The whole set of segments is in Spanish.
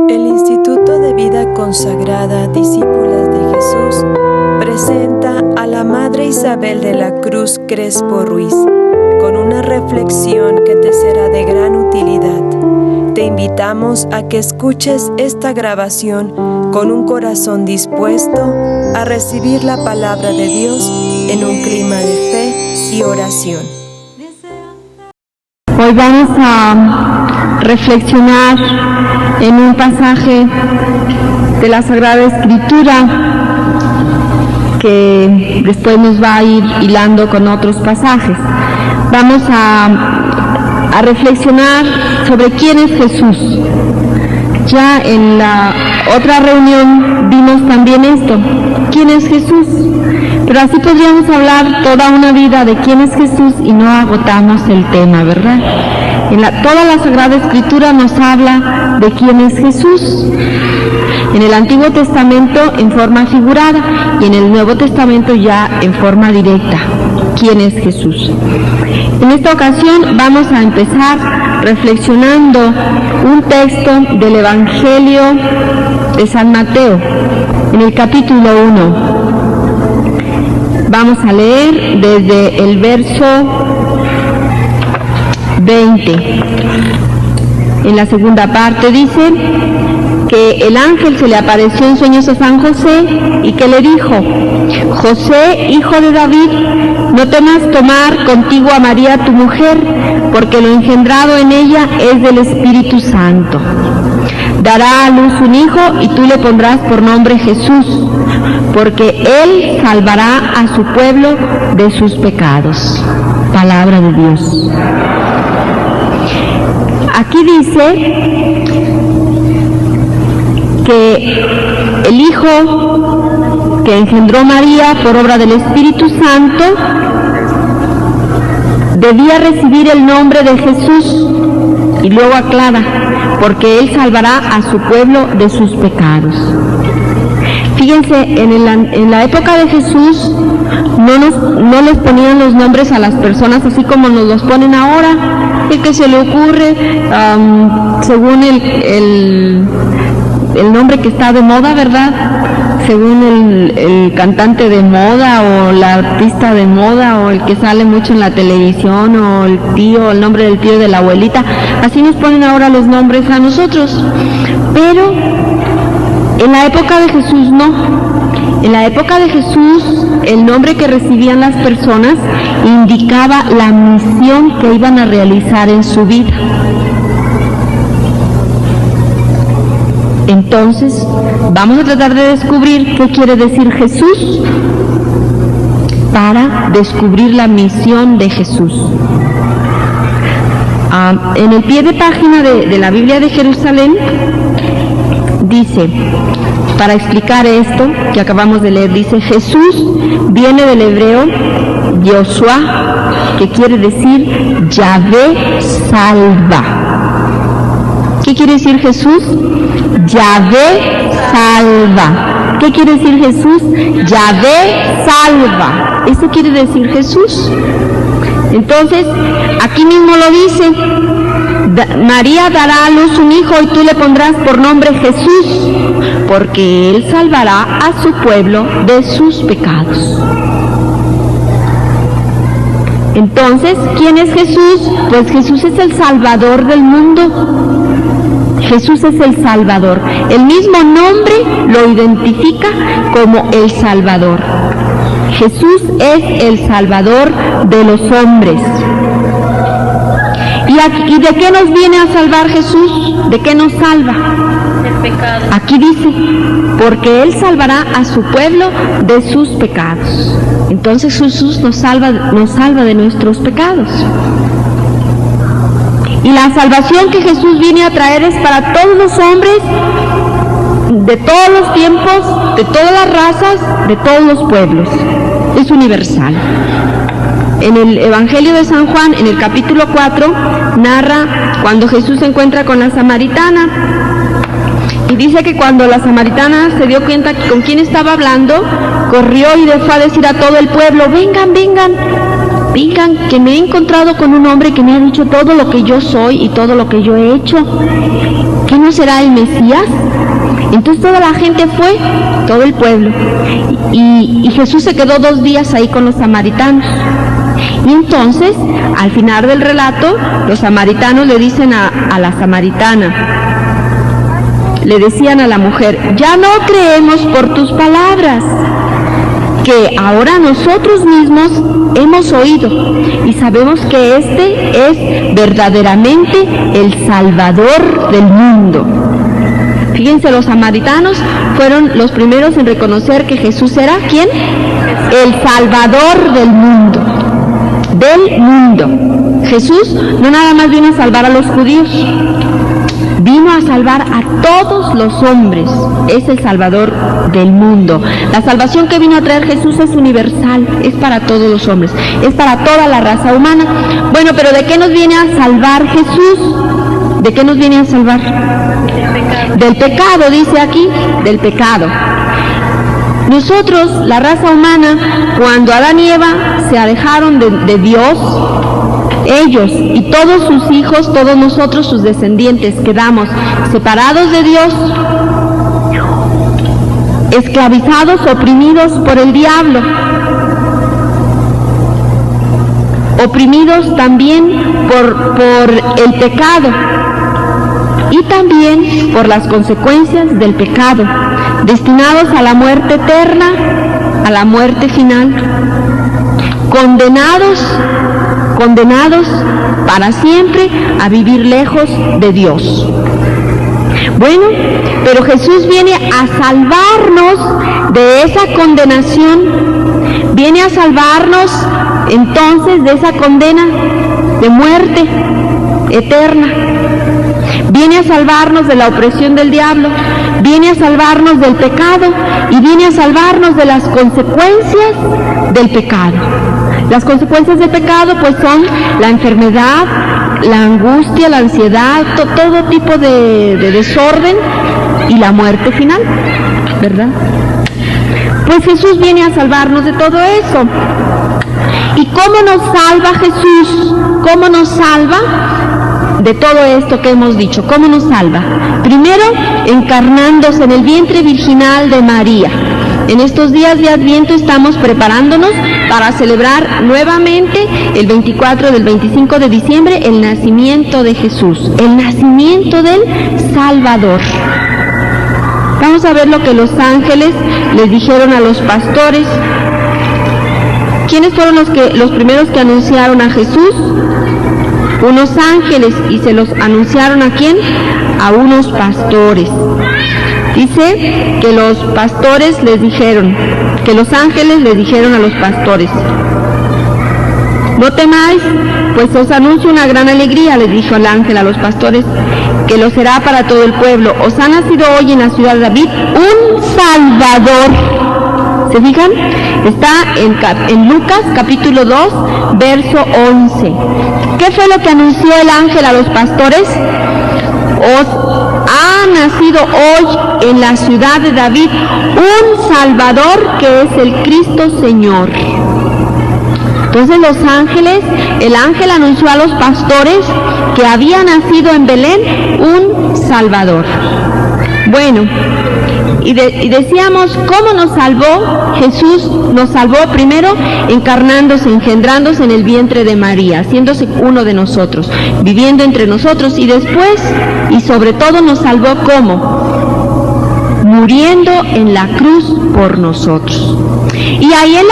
El Instituto de Vida Consagrada Discípulas de Jesús presenta a la Madre Isabel de la Cruz Crespo Ruiz con una reflexión que te será de gran utilidad. Te invitamos a que escuches esta grabación con un corazón dispuesto a recibir la palabra de Dios en un clima de fe y oración. Hoy vamos a reflexionar en un pasaje de la Sagrada Escritura que después nos va a ir hilando con otros pasajes. Vamos a reflexionar sobre quién es Jesús. Ya en la otra reunión vimos también esto, quién es Jesús. Pero así podríamos hablar toda una vida de quién es Jesús y no agotamos el tema, ¿verdad? Toda la Sagrada Escritura nos habla de quién es Jesús. En el Antiguo Testamento en forma figurada y en el Nuevo Testamento ya en forma directa. ¿Quién es Jesús? En esta ocasión vamos a empezar reflexionando un texto del Evangelio de San Mateo, en el capítulo 1. Vamos a leer desde el verso 20. En la segunda parte dice que el ángel se le apareció en sueños a San José y que le dijo: José, hijo de David, no temas tomar contigo a María tu mujer, porque lo engendrado en ella es del Espíritu Santo. Dará a luz un hijo y tú le pondrás por nombre Jesús, porque él salvará a su pueblo de sus pecados. Palabra de Dios. Aquí dice que el hijo que engendró María por obra del Espíritu Santo debía recibir el nombre de Jesús, y luego aclara, porque él salvará a su pueblo de sus pecados. Fíjense, en la época de Jesús no les ponían los nombres a las personas así como nos los ponen ahora, el que se le ocurre según el nombre que está de moda, ¿verdad? Según el cantante de moda o la artista de moda o el que sale mucho en la televisión o el nombre del tío de la abuelita. Así nos ponen ahora los nombres a nosotros. Pero en la época de Jesús no. En la época de Jesús el nombre que recibían las personas indicaba la misión que iban a realizar en su vida. Entonces, vamos a tratar de descubrir qué quiere decir Jesús para descubrir la misión de Jesús. En el pie de página de la Biblia de Jerusalén dice, para explicar esto que acabamos de leer, dice: Jesús viene del hebreo Yoshua, que quiere decir Yahvé salva. ¿Qué quiere decir Jesús? Yahvé salva. ¿Qué quiere decir Jesús? Yahvé salva. Eso quiere decir Jesús. Entonces, aquí mismo lo dice: María dará a luz un hijo y tú le pondrás por nombre Jesús, porque él salvará a su pueblo de sus pecados. Entonces, ¿quién es Jesús? Pues Jesús es el Salvador del mundo. Jesús es el Salvador. El mismo nombre lo identifica como el Salvador. Jesús es el Salvador de los hombres. ¿Y de qué nos viene a salvar Jesús? ¿De qué nos salva? Del pecado. Aquí dice, porque él salvará a su pueblo de sus pecados. Entonces Jesús nos salva de nuestros pecados. Y la salvación que Jesús viene a traer es para todos los hombres, de todos los tiempos, de todas las razas, de todos los pueblos. Es universal. En el Evangelio de San Juan, en el capítulo 4, narra cuando Jesús se encuentra con la samaritana. Y dice que cuando la samaritana se dio cuenta con quién estaba hablando, corrió y fue a decir a todo el pueblo: vengan, vengan, vengan, que me he encontrado con un hombre que me ha dicho todo lo que yo soy y todo lo que yo he hecho. ¿Qué no será el Mesías? Entonces toda la gente fue, todo el pueblo, y Jesús se quedó 2 días ahí con los samaritanos. Y entonces, al final del relato, los samaritanos le dicen a la samaritana, le decían a la mujer, ya no creemos por tus palabras, que ahora nosotros mismos hemos oído y sabemos que este es verdaderamente el Salvador del mundo. Fíjense, los samaritanos fueron los primeros en reconocer que Jesús era, ¿quién? El Salvador del mundo. Del mundo. Jesús no nada más vino a salvar a los judíos, vino a salvar a todos los hombres. Es el Salvador del mundo. La salvación que vino a traer Jesús es universal, es para todos los hombres, es para toda la raza humana. Bueno, pero ¿de qué nos viene a salvar Jesús? ¿De qué nos viene a salvar? Del pecado, dice aquí, del pecado. Nosotros, la raza humana, cuando Adán y Eva se alejaron de Dios, ellos y todos sus hijos, todos nosotros, sus descendientes, quedamos separados de Dios, esclavizados, oprimidos por el diablo, oprimidos también por el pecado y también por las consecuencias del pecado, destinados a la muerte eterna, a la muerte final, condenados para siempre a vivir lejos de Dios. Bueno, pero Jesús viene a salvarnos de esa condenación, viene a salvarnos entonces de esa condena de muerte eterna, viene a salvarnos de la opresión del diablo, viene a salvarnos del pecado y viene a salvarnos de las consecuencias del pecado. Las consecuencias del pecado pues son la enfermedad, la angustia, la ansiedad, todo tipo de desorden y la muerte final, ¿verdad? Pues Jesús viene a salvarnos de todo eso. ¿Y cómo nos salva Jesús? ¿Cómo nos salva de todo esto que hemos dicho? ¿Cómo nos salva? Primero, encarnándose en el vientre virginal de María. En estos días de Adviento estamos preparándonos para celebrar nuevamente el 24 del 25 de diciembre el nacimiento de Jesús, el nacimiento del Salvador. Vamos a ver lo que los ángeles les dijeron a los pastores. ¿Quiénes fueron los primeros que anunciaron a Jesús? Unos ángeles. ¿Y se los anunciaron a quién? A unos pastores. Dice que los pastores les dijeron, que los ángeles les dijeron a los pastores, no temáis, pues os anuncio una gran alegría, les dijo el ángel a los pastores, que lo será para todo el pueblo. Os ha nacido hoy en la ciudad de David un Salvador. ¿Se fijan? Está en Lucas capítulo 2, verso 11. ¿Qué fue lo que anunció el ángel a los pastores? Os ha nacido hoy en la ciudad de David un Salvador que es el Cristo Señor. Entonces el ángel anunció a los pastores que había nacido en Belén un Salvador. Bueno, y decíamos, ¿cómo nos salvó? Jesús nos salvó primero encarnándose, engendrándose en el vientre de María, haciéndose uno de nosotros, viviendo entre nosotros, y después, y sobre todo nos salvó ¿cómo? Muriendo en la cruz por nosotros. Y ahí en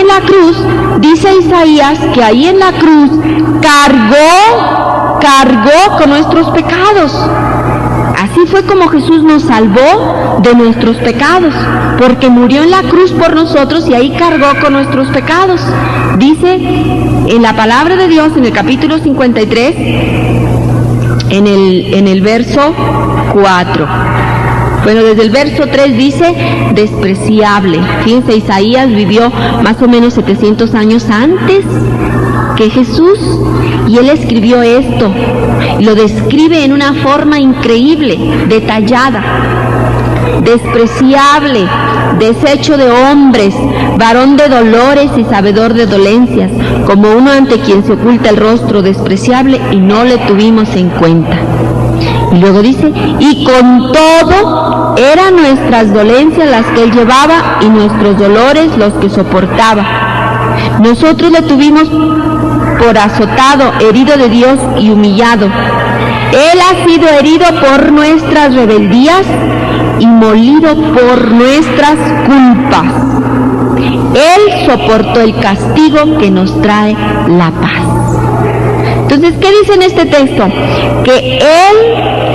la cruz, dice Isaías que ahí en la cruz cargó con nuestros pecados. Así fue como Jesús nos salvó de nuestros pecados, porque murió en la cruz por nosotros y ahí cargó con nuestros pecados. Dice en la palabra de Dios, en el capítulo 53, en el verso 4. Bueno, desde el verso 3 dice, despreciable. Fíjense, Isaías vivió más o menos 700 años antes que Jesús, y él escribió esto, y lo describe en una forma increíble, detallada. despreciable, desecho de hombres, varón de dolores y sabedor de dolencias, como uno ante quien se oculta el rostro, despreciable, y no le tuvimos en cuenta. Y luego dice, y con todo eran nuestras dolencias las que él llevaba y nuestros dolores los que soportaba. Nosotros le tuvimos por azotado, herido de Dios y humillado. Él ha sido herido por nuestras rebeldías y molido por nuestras culpas. Él soportó el castigo que nos trae la paz. Entonces, ¿qué dice en este texto? Que Él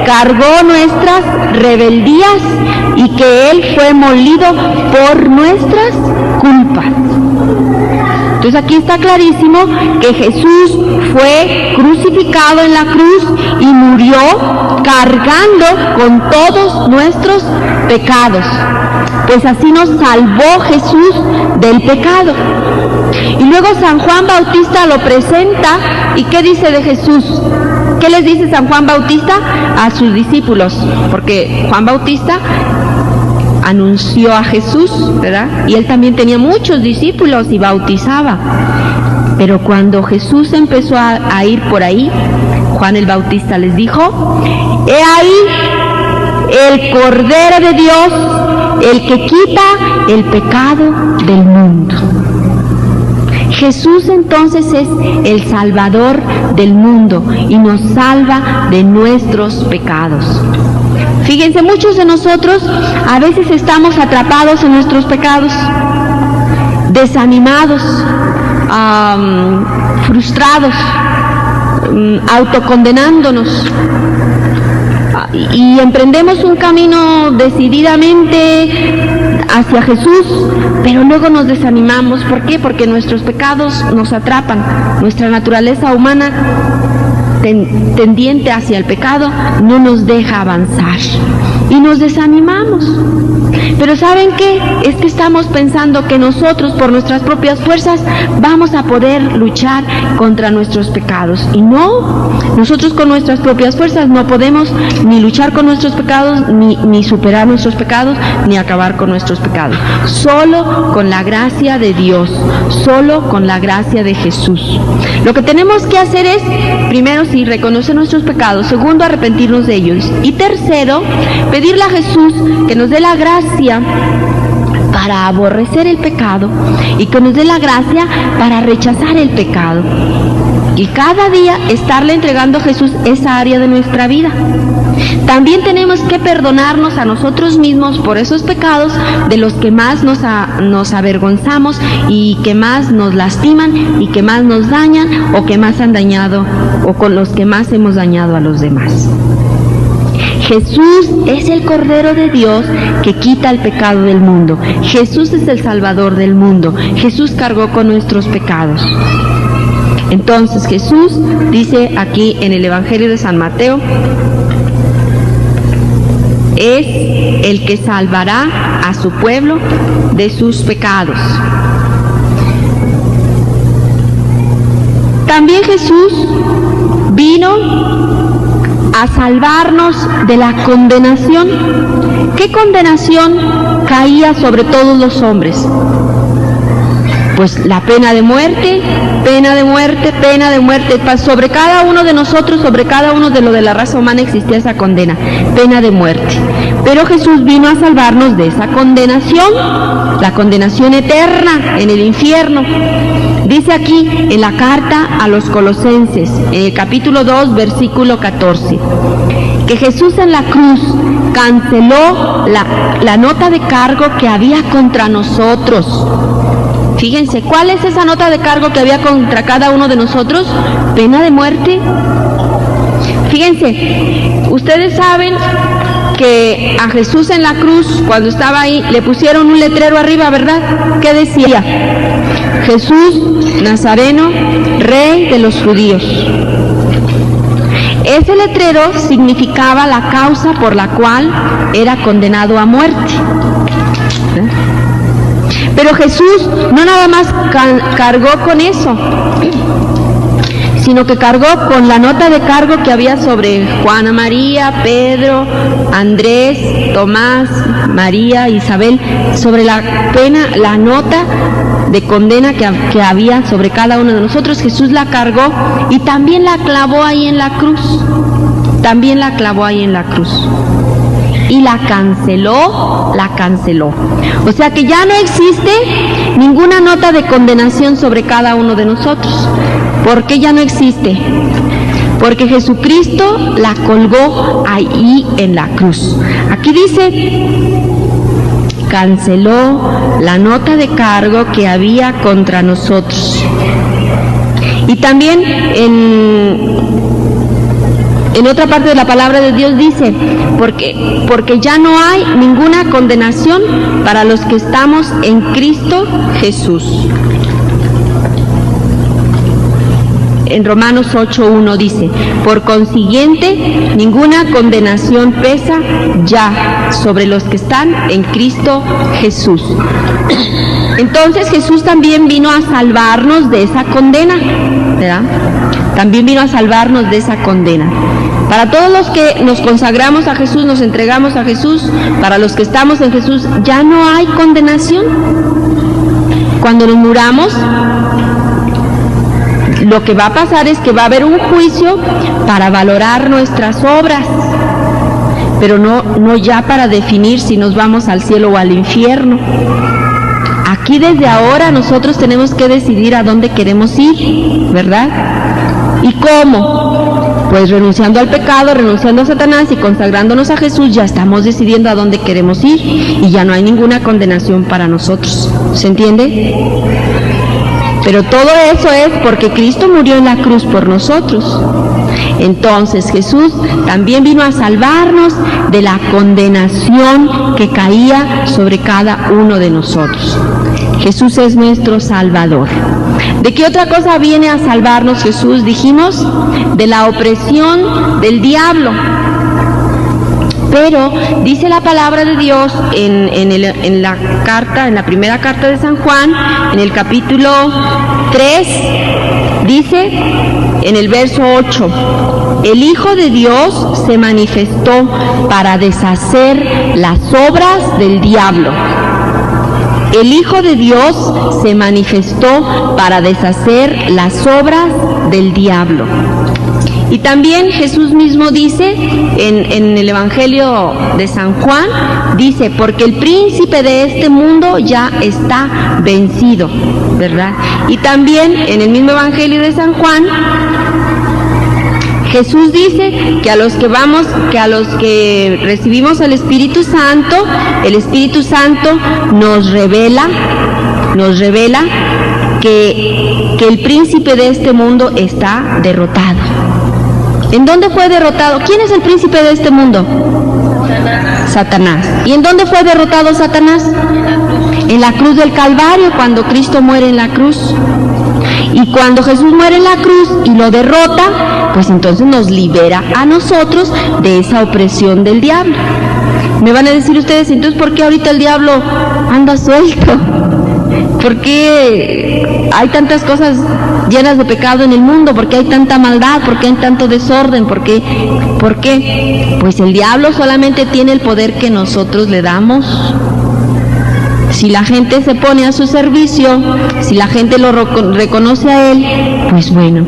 cargó nuestras rebeldías y que Él fue molido por nuestras culpas. Entonces aquí está clarísimo que Jesús fue crucificado en la cruz y murió cargando con todos nuestros pecados. Pues así nos salvó Jesús del pecado. Y luego San Juan Bautista lo presenta, ¿y qué dice de Jesús? ¿Qué les dice San Juan Bautista a sus discípulos? Porque Juan Bautista anunció a Jesús, ¿verdad? Y él también tenía muchos discípulos y bautizaba. Pero cuando Jesús empezó a ir por ahí, Juan el Bautista les dijo, he ahí el Cordero de Dios, el que quita el pecado del mundo. Jesús entonces es el Salvador del mundo y nos salva de nuestros pecados. Fíjense, muchos de nosotros a veces estamos atrapados en nuestros pecados, desanimados, frustrados, autocondenándonos, y emprendemos un camino decididamente hacia Jesús, pero luego nos desanimamos. ¿Por qué? Porque nuestros pecados nos atrapan, nuestra naturaleza humana tendiente hacia el pecado no nos deja avanzar y nos desanimamos. Pero ¿saben qué? Es que estamos pensando que nosotros por nuestras propias fuerzas vamos a poder luchar contra nuestros pecados, y no, nosotros con nuestras propias fuerzas no podemos ni luchar con nuestros pecados, ni superar nuestros pecados, ni acabar con nuestros pecados. Solo con la gracia de Dios, solo con la gracia de Jesús. Lo que tenemos que hacer es, primero, sí, reconocer nuestros pecados; segundo, arrepentirnos de ellos; y tercero, pedirle a Jesús que nos dé la gracia para aborrecer el pecado y que nos dé la gracia para rechazar el pecado. Y cada día estarle entregando a Jesús esa área de nuestra vida. También tenemos que perdonarnos a nosotros mismos por esos pecados de los que más nos avergonzamos y que más nos lastiman y que más nos dañan, o que más han dañado, o con los que más hemos dañado a los demás. Jesús es el Cordero de Dios que quita el pecado del mundo. Jesús es el Salvador del mundo. Jesús cargó con nuestros pecados. Entonces Jesús dice aquí en el Evangelio de San Mateo, es el que salvará a su pueblo de sus pecados. También Jesús vino a salvarnos de la condenación. ¿Qué condenación caía sobre todos los hombres? Pues la pena de muerte, pena de muerte, pena de muerte. Sobre cada uno de nosotros, sobre cada uno de lo de la raza humana existía esa condena, pena de muerte. Pero Jesús vino a salvarnos de esa condenación, la condenación eterna en el infierno. Dice aquí en la carta a los Colosenses, en el capítulo 2, versículo 14, que Jesús en la cruz canceló la nota de cargo que había contra nosotros. Fíjense, ¿cuál es esa nota de cargo que había contra cada uno de nosotros? Pena de muerte. Fíjense, ustedes saben que a Jesús en la cruz, cuando estaba ahí, le pusieron un letrero arriba, ¿verdad? ¿Qué decía? Jesús Nazareno, Rey de los judíos. Ese letrero significaba la causa por la cual era condenado a muerte. Pero Jesús no nada más cargó con eso, sino que cargó con la nota de cargo que había sobre Juana María, Pedro, Andrés, Tomás, María, Isabel, sobre la pena, la nota de condena que había sobre cada uno de nosotros. Jesús la cargó y también la clavó ahí en la cruz. También la clavó ahí en la cruz. Y la canceló. O sea que ya no existe ninguna nota de condenación sobre cada uno de nosotros. ¿Por qué ya no existe? Porque Jesucristo la colgó ahí en la cruz. Aquí dice, canceló la nota de cargo que había contra nosotros. Y también en otra parte de la palabra de Dios dice, porque ya no hay ninguna condenación para los que estamos en Cristo Jesús. En Romanos 8:1 dice, por consiguiente, ninguna condenación pesa ya sobre los que están en Cristo Jesús. Entonces Jesús también vino a salvarnos de esa condena, ¿verdad? También vino a salvarnos de esa condena. Para todos los que nos consagramos a Jesús, nos entregamos a Jesús, para los que estamos en Jesús, ya no hay condenación. Cuando nos muramos, lo que va a pasar es que va a haber un juicio para valorar nuestras obras, pero no ya para definir si nos vamos al cielo o al infierno. Aquí desde ahora nosotros tenemos que decidir a dónde queremos ir, ¿verdad? ¿Y cómo? Pues renunciando al pecado, renunciando a Satanás y consagrándonos a Jesús, ya estamos decidiendo a dónde queremos ir y ya no hay ninguna condenación para nosotros. ¿Se entiende? Pero todo eso es porque Cristo murió en la cruz por nosotros. Entonces Jesús también vino a salvarnos de la condenación que caía sobre cada uno de nosotros. Jesús es nuestro Salvador. ¿De qué otra cosa viene a salvarnos Jesús? Dijimos, de la opresión del diablo. Pero dice la palabra de Dios en la primera carta de San Juan, en el capítulo 3, dice en el verso 8, el Hijo de Dios se manifestó para deshacer las obras del diablo. El Hijo de Dios se manifestó para deshacer las obras del diablo. Y también Jesús mismo dice en el Evangelio de San Juan, dice, porque el príncipe de este mundo ya está vencido, ¿verdad? Y también en el mismo Evangelio de San Juan, Jesús dice que a los que recibimos el Espíritu Santo nos revela que el príncipe de este mundo está derrotado. ¿En dónde fue derrotado? ¿Quién es el príncipe de este mundo? Satanás. ¿Y en dónde fue derrotado Satanás? En la cruz del Calvario, cuando Cristo muere en la cruz. Y cuando Jesús muere en la cruz y lo derrota, pues entonces nos libera a nosotros de esa opresión del diablo. Me van a decir ustedes, entonces, ¿por qué ahorita el diablo anda suelto? ¿Por qué hay tantas cosas llenas de pecado en el mundo? ¿Por qué hay tanta maldad? ¿Por qué hay tanto desorden? ¿Por qué? Pues el diablo solamente tiene el poder que nosotros le damos. Si la gente se pone a su servicio, si la gente lo reconoce a él, pues bueno,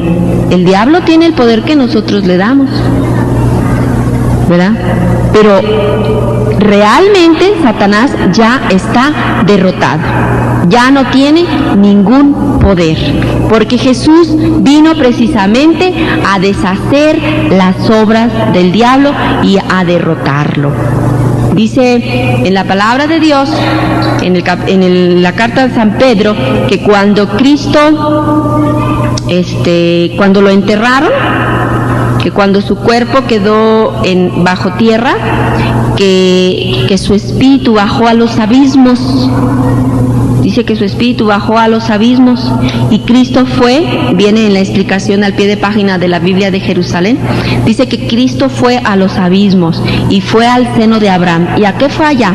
el diablo tiene el poder que nosotros le damos, ¿verdad? Pero realmente Satanás ya está derrotado, ya no tiene ningún poder, porque Jesús vino precisamente a deshacer las obras del diablo y a derrotarlo. Dice en la palabra de Dios, en la carta de San Pedro, que cuando Cristo, cuando lo enterraron, que cuando su cuerpo quedó bajo tierra, que su espíritu bajó a los abismos. Dice que su espíritu bajó a los abismos y Cristo viene en la explicación al pie de página de la Biblia de Jerusalén, dice que Cristo fue a los abismos y fue al seno de Abraham. ¿Y a qué fue allá?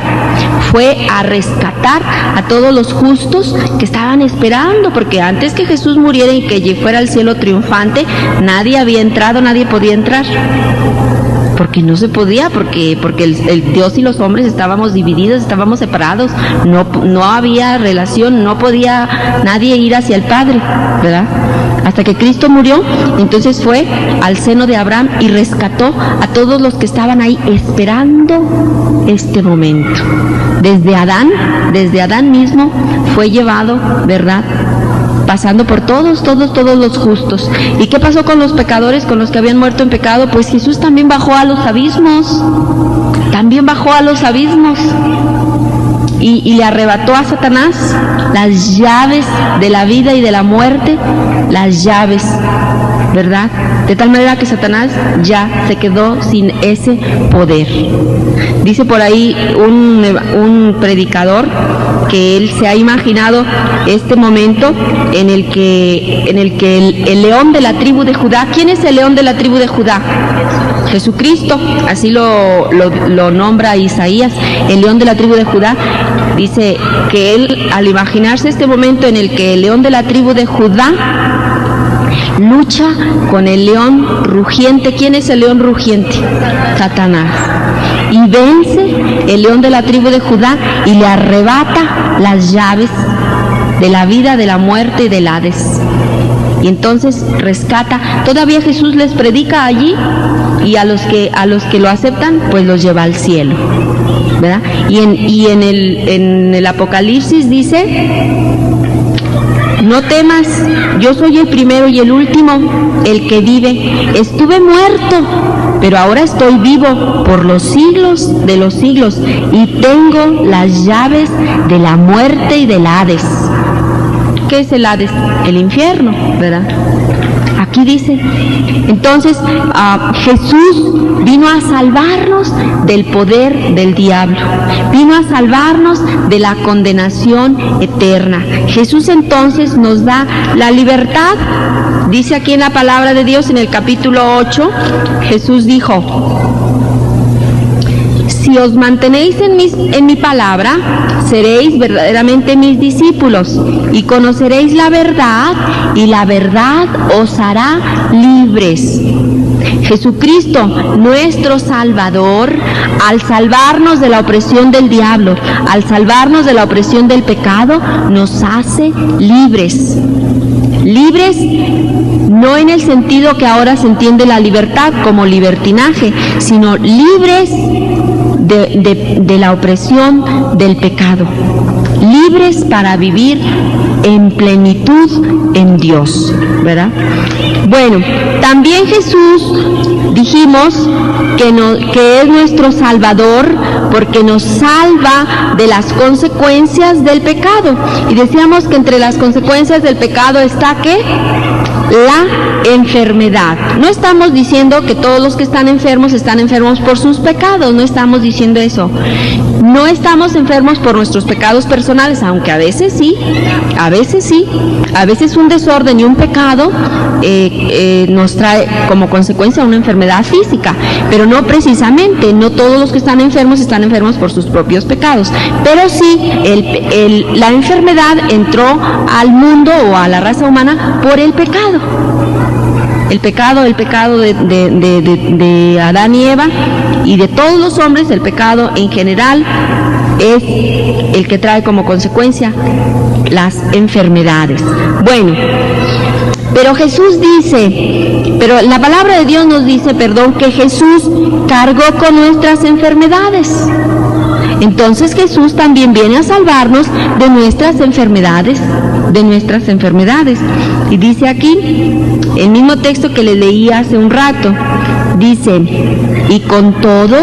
Fue a rescatar a todos los justos que estaban esperando, porque antes que Jesús muriera y que fuera al cielo triunfante, nadie había entrado, nadie podía entrar. Porque no se podía, porque el Dios y los hombres estábamos divididos, estábamos separados, no había relación, no podía nadie ir hacia el Padre, ¿verdad? Hasta que Cristo murió, entonces fue al seno de Abraham y rescató a todos los que estaban ahí esperando este momento. Desde Adán mismo fue llevado, ¿verdad?, pasando por todos los justos. ¿Y qué pasó con los pecadores, con los que habían muerto en pecado? Pues Jesús también bajó a los abismos, y le arrebató a Satanás las llaves de la vida y de la muerte, las llaves, ¿verdad? De tal manera que Satanás ya se quedó sin ese poder. Dice por ahí un predicador que él se ha imaginado este momento en el que el león de la tribu de Judá. ¿Quién es el león de la tribu de Judá? Jesucristo, así lo nombra Isaías, el león de la tribu de Judá. Dice que él, al imaginarse este momento en el que el león de la tribu de Judá lucha con el león rugiente. ¿Quién es el león rugiente? Satanás. Y vence el león de la tribu de Judá y le arrebata las llaves de la vida, de la muerte y del Hades. Y entonces rescata. Todavía Jesús les predica allí, y a los que lo aceptan, pues los lleva al cielo, ¿verdad? Y en el Apocalipsis dice: no temas, yo soy el primero y el último, el que vive. Estuve muerto, pero ahora estoy vivo por los siglos de los siglos, y tengo las llaves de la muerte y del Hades. ¿Qué es el Hades? El infierno, ¿verdad? Aquí dice. Entonces, Jesús vino a salvarnos del poder del diablo, vino a salvarnos de la condenación eterna. Jesús entonces nos da la libertad. Dice aquí en la palabra de Dios, en el capítulo 8, Jesús dijo: si os mantenéis en mi palabra, seréis verdaderamente mis discípulos y conoceréis la verdad, y la verdad os hará libres. Jesucristo, nuestro Salvador, al salvarnos de la opresión del diablo, al salvarnos de la opresión del pecado, nos hace libres. Libres no en el sentido que ahora se entiende la libertad como libertinaje, sino libres de la opresión del pecado, libres para vivir en plenitud en Dios, ¿verdad? Bueno, también Jesús dijimos que es nuestro Salvador, porque nos salva de las consecuencias del pecado. Y decíamos que entre las consecuencias del pecado está ¿qué? La enfermedad. No estamos diciendo que todos los que están enfermos por sus pecados, no estamos diciendo eso. No estamos enfermos por nuestros pecados personales, aunque a veces sí. A veces un desorden y un pecado nos trae como consecuencia una enfermedad física, pero no precisamente, no todos los que están enfermos por sus propios pecados, pero sí la enfermedad entró al mundo o a la raza humana por el pecado. El pecado de Adán y Eva y de todos los hombres, el pecado en general es el que trae como consecuencia las enfermedades. Bueno, pero la palabra de Dios nos dice, que Jesús cargó con nuestras enfermedades. Entonces Jesús también viene a salvarnos de nuestras enfermedades, Y dice aquí, el mismo texto que le leí hace un rato, dice: y con todo,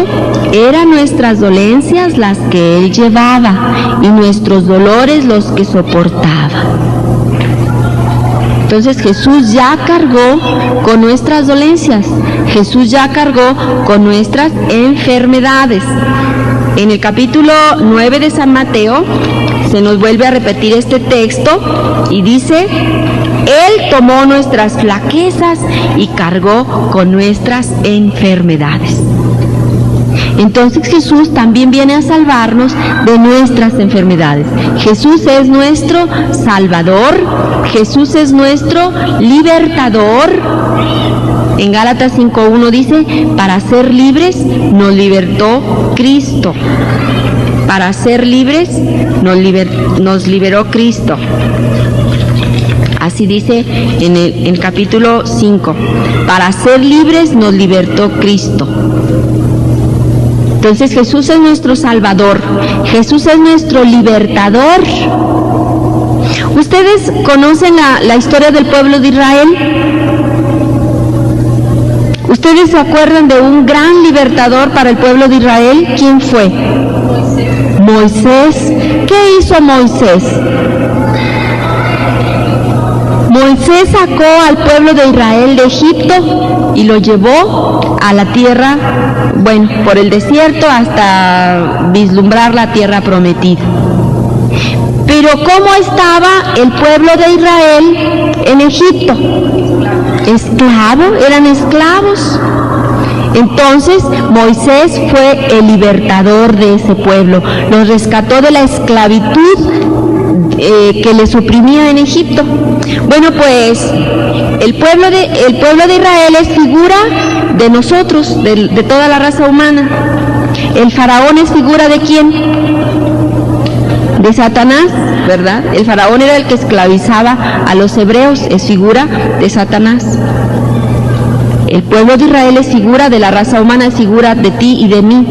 eran nuestras dolencias las que Él llevaba, y nuestros dolores los que soportaba. Entonces Jesús ya cargó con nuestras dolencias, Jesús ya cargó con nuestras enfermedades. En el capítulo 9 de San Mateo se nos vuelve a repetir este texto y dice: Él tomó nuestras flaquezas y cargó con nuestras enfermedades. Entonces Jesús también viene a salvarnos de nuestras enfermedades. Jesús es nuestro Salvador, Jesús es nuestro libertador. En Gálatas 5:1 dice: para ser libres nos libertó Cristo. Para ser libres nos liberó Cristo. Así dice en el capítulo 5. Para ser libres nos libertó Cristo. Entonces Jesús es nuestro Salvador, Jesús es nuestro libertador. ¿Ustedes conocen la historia del pueblo de Israel? ¿Ustedes se acuerdan de un gran libertador para el pueblo de Israel? ¿Quién fue? Moisés. ¿Qué hizo Moisés? Moisés sacó al pueblo de Israel de Egipto y lo llevó a la tierra, por el desierto hasta vislumbrar la tierra prometida. Pero ¿cómo estaba el pueblo de Israel en Egipto? Eran esclavos. Entonces Moisés fue el libertador de ese pueblo, los rescató de la esclavitud que les oprimía en Egipto. Bueno, pues el pueblo de Israel es figura de nosotros, de toda la raza humana. El faraón es figura de ¿quién? De Satanás, ¿verdad? El faraón era el que esclavizaba a los hebreos, es figura de Satanás. El pueblo de Israel es figura de la raza humana, es figura de ti y de mí.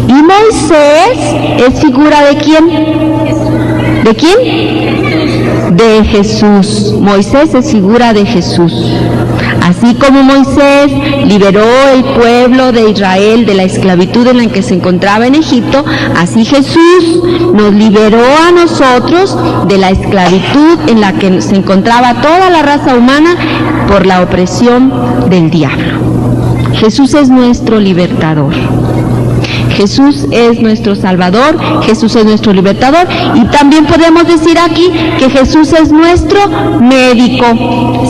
Y Moisés es figura de ¿quién? ¿De quién? De Jesús. Moisés es figura de Jesús. Así como Moisés liberó el pueblo de Israel de la esclavitud en la que se encontraba en Egipto, así Jesús nos liberó a nosotros de la esclavitud en la que se encontraba toda la raza humana por la opresión del diablo. Jesús es nuestro libertador. Jesús es nuestro Salvador, Jesús es nuestro libertador, y también podemos decir aquí que Jesús es nuestro médico.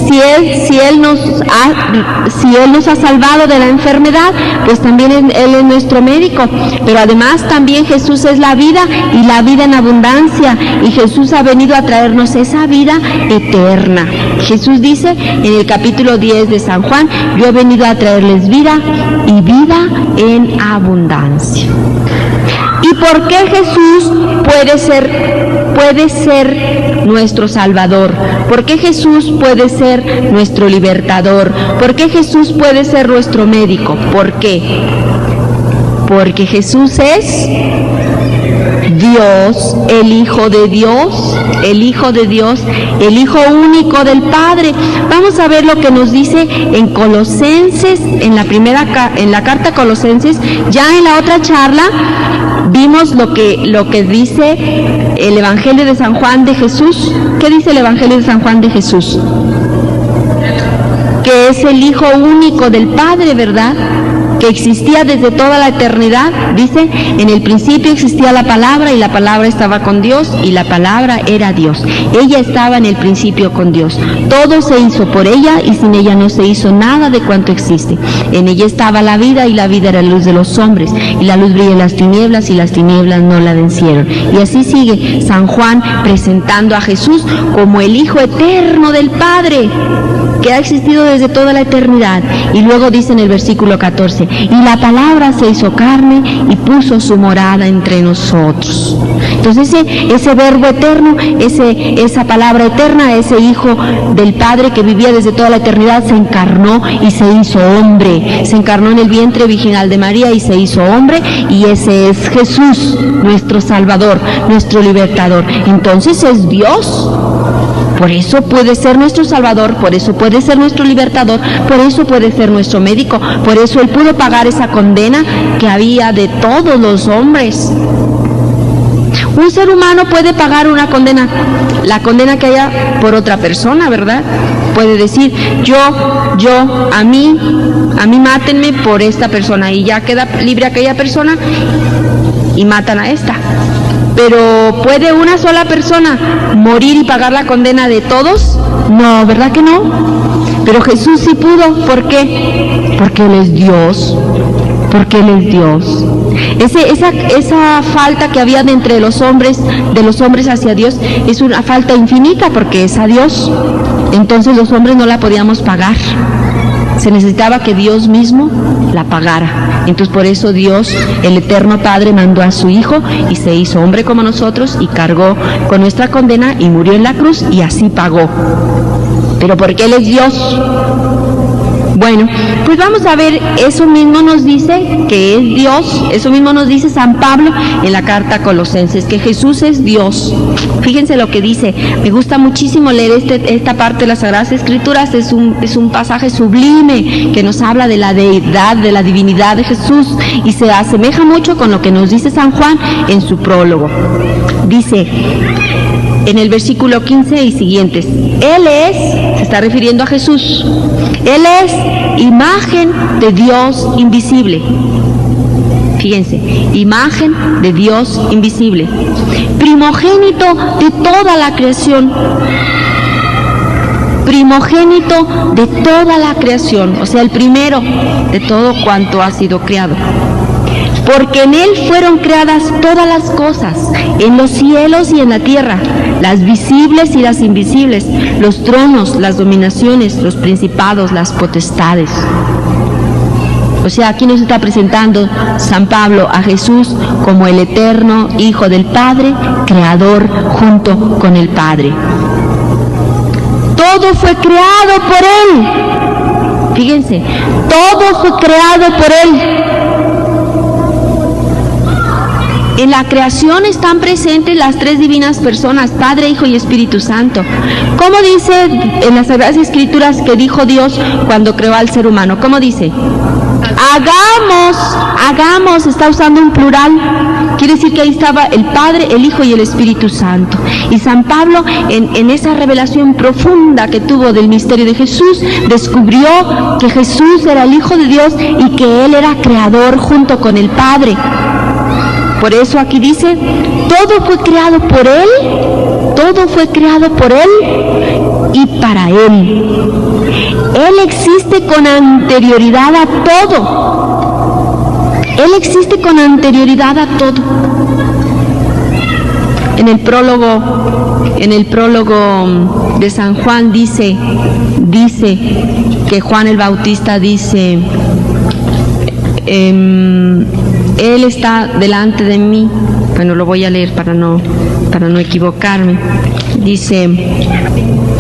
Si Él nos ha salvado de la enfermedad, pues también Él es nuestro médico. Pero además también Jesús es la vida y la vida en abundancia, y Jesús ha venido a traernos esa vida eterna. Jesús dice en el capítulo 10 de San Juan: yo he venido a traerles vida y vida en abundancia. ¿Y por qué Jesús puede ser nuestro Salvador? ¿Por qué Jesús puede ser nuestro libertador? ¿Por qué Jesús puede ser nuestro médico? ¿Por qué? Porque Jesús es Dios, el Hijo de Dios, el Hijo de Dios, el Hijo único del Padre. Vamos a ver lo que nos dice en Colosenses, en la carta a Colosenses. Ya en la otra charla vimos lo que dice el Evangelio de San Juan de Jesús. ¿Qué dice el Evangelio de San Juan de Jesús? Que es el Hijo único del Padre, ¿verdad? Que existía desde toda la eternidad. Dice: en el principio existía la palabra, y la palabra estaba con Dios, y la palabra era Dios. Ella estaba en el principio con Dios. Todo se hizo por ella, y sin ella no se hizo nada de cuanto existe. En ella estaba la vida, y la vida era la luz de los hombres, y la luz brilla en las tinieblas, y las tinieblas no la vencieron. Y así sigue San Juan presentando a Jesús como el Hijo eterno del Padre, que ha existido desde toda la eternidad. Y luego dice en el versículo 14: y la palabra se hizo carne y puso su morada entre nosotros. Entonces ese verbo eterno, esa palabra eterna, ese Hijo del Padre que vivía desde toda la eternidad, se encarnó y se hizo hombre. Se encarnó en el vientre virginal de María y se hizo hombre, y ese es Jesús, nuestro Salvador, nuestro libertador. Entonces es Dios. Por eso puede ser nuestro Salvador, por eso puede ser nuestro libertador, por eso puede ser nuestro médico, por eso Él pudo pagar esa condena que había de todos los hombres. Un ser humano puede pagar una condena, la condena que haya por otra persona, ¿verdad? Puede decir, a mí mátenme por esta persona, y ya queda libre aquella persona y matan a esta. Pero ¿puede una sola persona morir y pagar la condena de todos? No, ¿verdad que no? Pero Jesús sí pudo. ¿Por qué? Porque Él es Dios. Porque Él es Dios. Esa falta que había de entre los hombres, de los hombres hacia Dios, es una falta infinita porque es a Dios. Entonces los hombres no la podíamos pagar. Se necesitaba que Dios mismo la pagara. Entonces por eso Dios, el Eterno Padre, mandó a su Hijo y se hizo hombre como nosotros y cargó con nuestra condena y murió en la cruz y así pagó. Pero porque Él es Dios. Bueno, pues vamos a ver, eso mismo nos dice que es Dios, eso mismo nos dice San Pablo en la carta a Colosenses, que Jesús es Dios. Fíjense lo que dice, me gusta muchísimo leer esta parte de las Sagradas Escrituras, es un pasaje sublime que nos habla de la deidad, de la divinidad de Jesús, y se asemeja mucho con lo que nos dice San Juan en su prólogo. Dice en el versículo 15 y siguientes, Él es, se está refiriendo a Jesús, Él es imagen de Dios invisible. Fíjense, imagen de Dios invisible, primogénito de toda la creación. Primogénito de toda la creación, o sea, el primero de todo cuanto ha sido creado. Porque en Él fueron creadas todas las cosas, en los cielos y en la tierra, las visibles y las invisibles, los tronos, las dominaciones, los principados, las potestades. O sea, aquí nos está presentando San Pablo a Jesús como el eterno Hijo del Padre, creador junto con el Padre. Todo fue creado por Él. Fíjense, todo fue creado por Él. En la creación están presentes las tres divinas personas, Padre, Hijo y Espíritu Santo. ¿Cómo dice en las Sagradas Escrituras que dijo Dios cuando creó al ser humano? ¿Cómo dice? Hagamos, está usando un plural. Quiere decir que ahí estaba el Padre, el Hijo y el Espíritu Santo. Y San Pablo, en esa revelación profunda que tuvo del misterio de Jesús, descubrió que Jesús era el Hijo de Dios y que Él era creador junto con el Padre. Por eso aquí dice, todo fue creado por Él y para Él. Él existe con anterioridad a todo. Él existe con anterioridad a todo. En el prólogo de San Juan dice que Juan el Bautista dice, Él está delante de mí. Bueno, lo voy a leer para no equivocarme. Dice,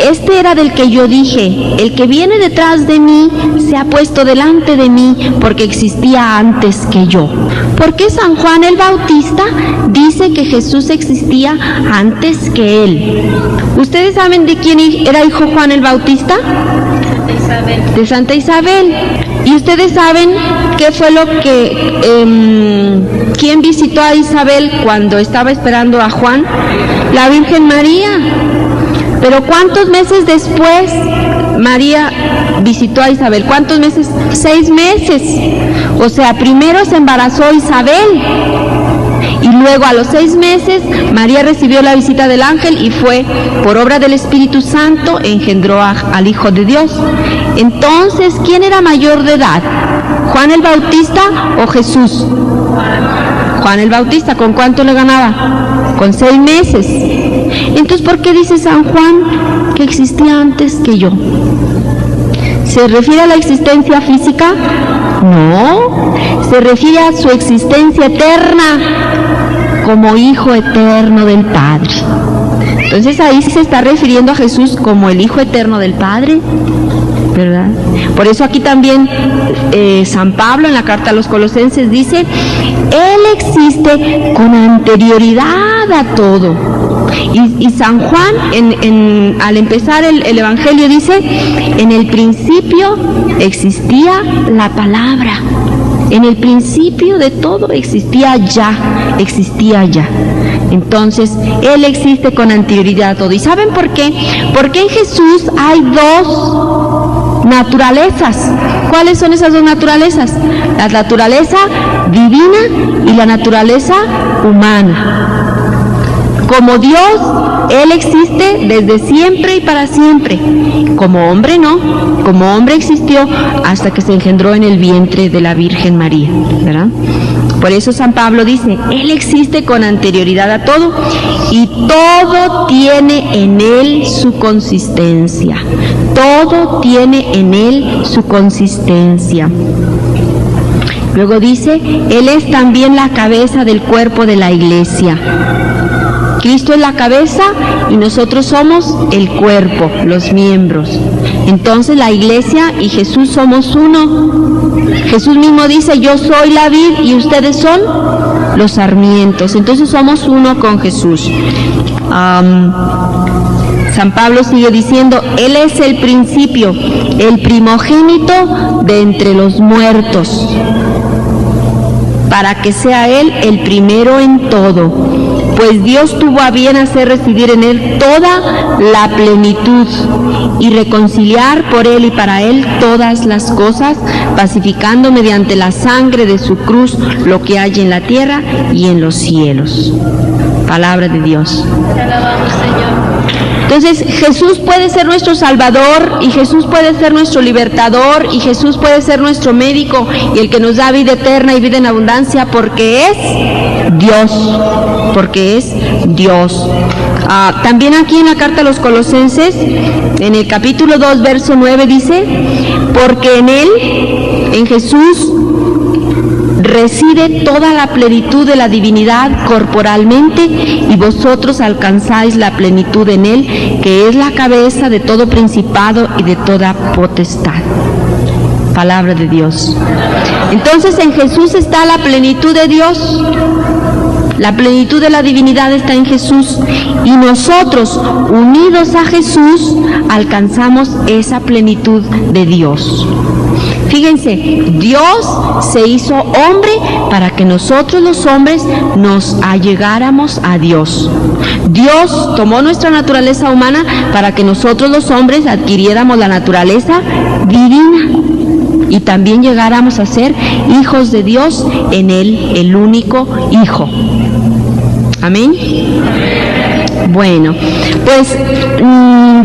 este era del que yo dije, el que viene detrás de mí se ha puesto delante de mí porque existía antes que yo. ¿Por qué San Juan el Bautista dice que Jesús existía antes que él? ¿Ustedes saben de quién era hijo Juan el Bautista? De Santa Isabel. ¿Y ustedes saben qué fue lo que... ¿quién visitó a Isabel cuando estaba esperando a Juan? La Virgen María. Pero ¿cuántos meses después María visitó a Isabel? ¿Cuántos meses? 6 meses. O sea, primero se embarazó Isabel y luego a los 6 meses María recibió la visita del ángel y fue, por obra del Espíritu Santo, engendró al Hijo de Dios. Entonces, ¿quién era mayor de edad? ¿Juan el Bautista o Jesús? Juan el Bautista. ¿Con cuánto le ganaba? Con 6 meses. Entonces, ¿por qué dice San Juan que existía antes que yo? ¿Se refiere a la existencia física? No, se refiere a su existencia eterna como Hijo eterno del Padre. Entonces ahí se está refiriendo a Jesús como el Hijo eterno del Padre, ¿verdad? Por eso aquí también San Pablo en la carta a los Colosenses dice, Él existe con anterioridad a todo. Y San Juan al empezar el Evangelio dice, en el principio existía la palabra. En el principio de todo existía ya. Entonces, Él existe con anterioridad a todo. ¿Y saben por qué? Porque en Jesús hay dos naturalezas. ¿Cuáles son esas dos naturalezas? La naturaleza divina y la naturaleza humana. Como Dios, Él existe desde siempre y para siempre. Como hombre no, como hombre existió hasta que se engendró en el vientre de la Virgen María, ¿verdad? Por eso San Pablo dice, Él existe con anterioridad a todo y todo tiene en Él su consistencia. Todo tiene en Él su consistencia. Luego dice, Él es también la cabeza del cuerpo de la iglesia. Cristo es la cabeza y nosotros somos el cuerpo, los miembros. Entonces la iglesia y Jesús somos uno. Jesús mismo dice, yo soy la vid y ustedes son los sarmientos. Entonces somos uno con Jesús. San Pablo sigue diciendo, Él es el principio, el primogénito de entre los muertos, para que sea Él el primero en todo. Pues Dios tuvo a bien hacer residir en Él toda la plenitud y reconciliar por Él y para Él todas las cosas, pacificando mediante la sangre de su cruz lo que hay en la tierra y en los cielos. Palabra de Dios. Te alabamos, Señor. Entonces Jesús puede ser nuestro Salvador y Jesús puede ser nuestro libertador y Jesús puede ser nuestro médico y el que nos da vida eterna y vida en abundancia porque es Dios, también aquí en la carta a los Colosenses, en el capítulo 2, verso 9 dice, porque en Él, en Jesús, reside toda la plenitud de la divinidad corporalmente y vosotros alcanzáis la plenitud en Él, que es la cabeza de todo principado y de toda potestad. Palabra de Dios. Entonces en Jesús está la plenitud de Dios. La plenitud de la divinidad está en Jesús y nosotros, unidos a Jesús, alcanzamos esa plenitud de Dios. Fíjense, Dios se hizo hombre para que nosotros los hombres nos allegáramos a Dios. Dios tomó nuestra naturaleza humana para que nosotros los hombres adquiriéramos la naturaleza divina y también llegáramos a ser hijos de Dios en Él, el único Hijo. Amén. Bueno, pues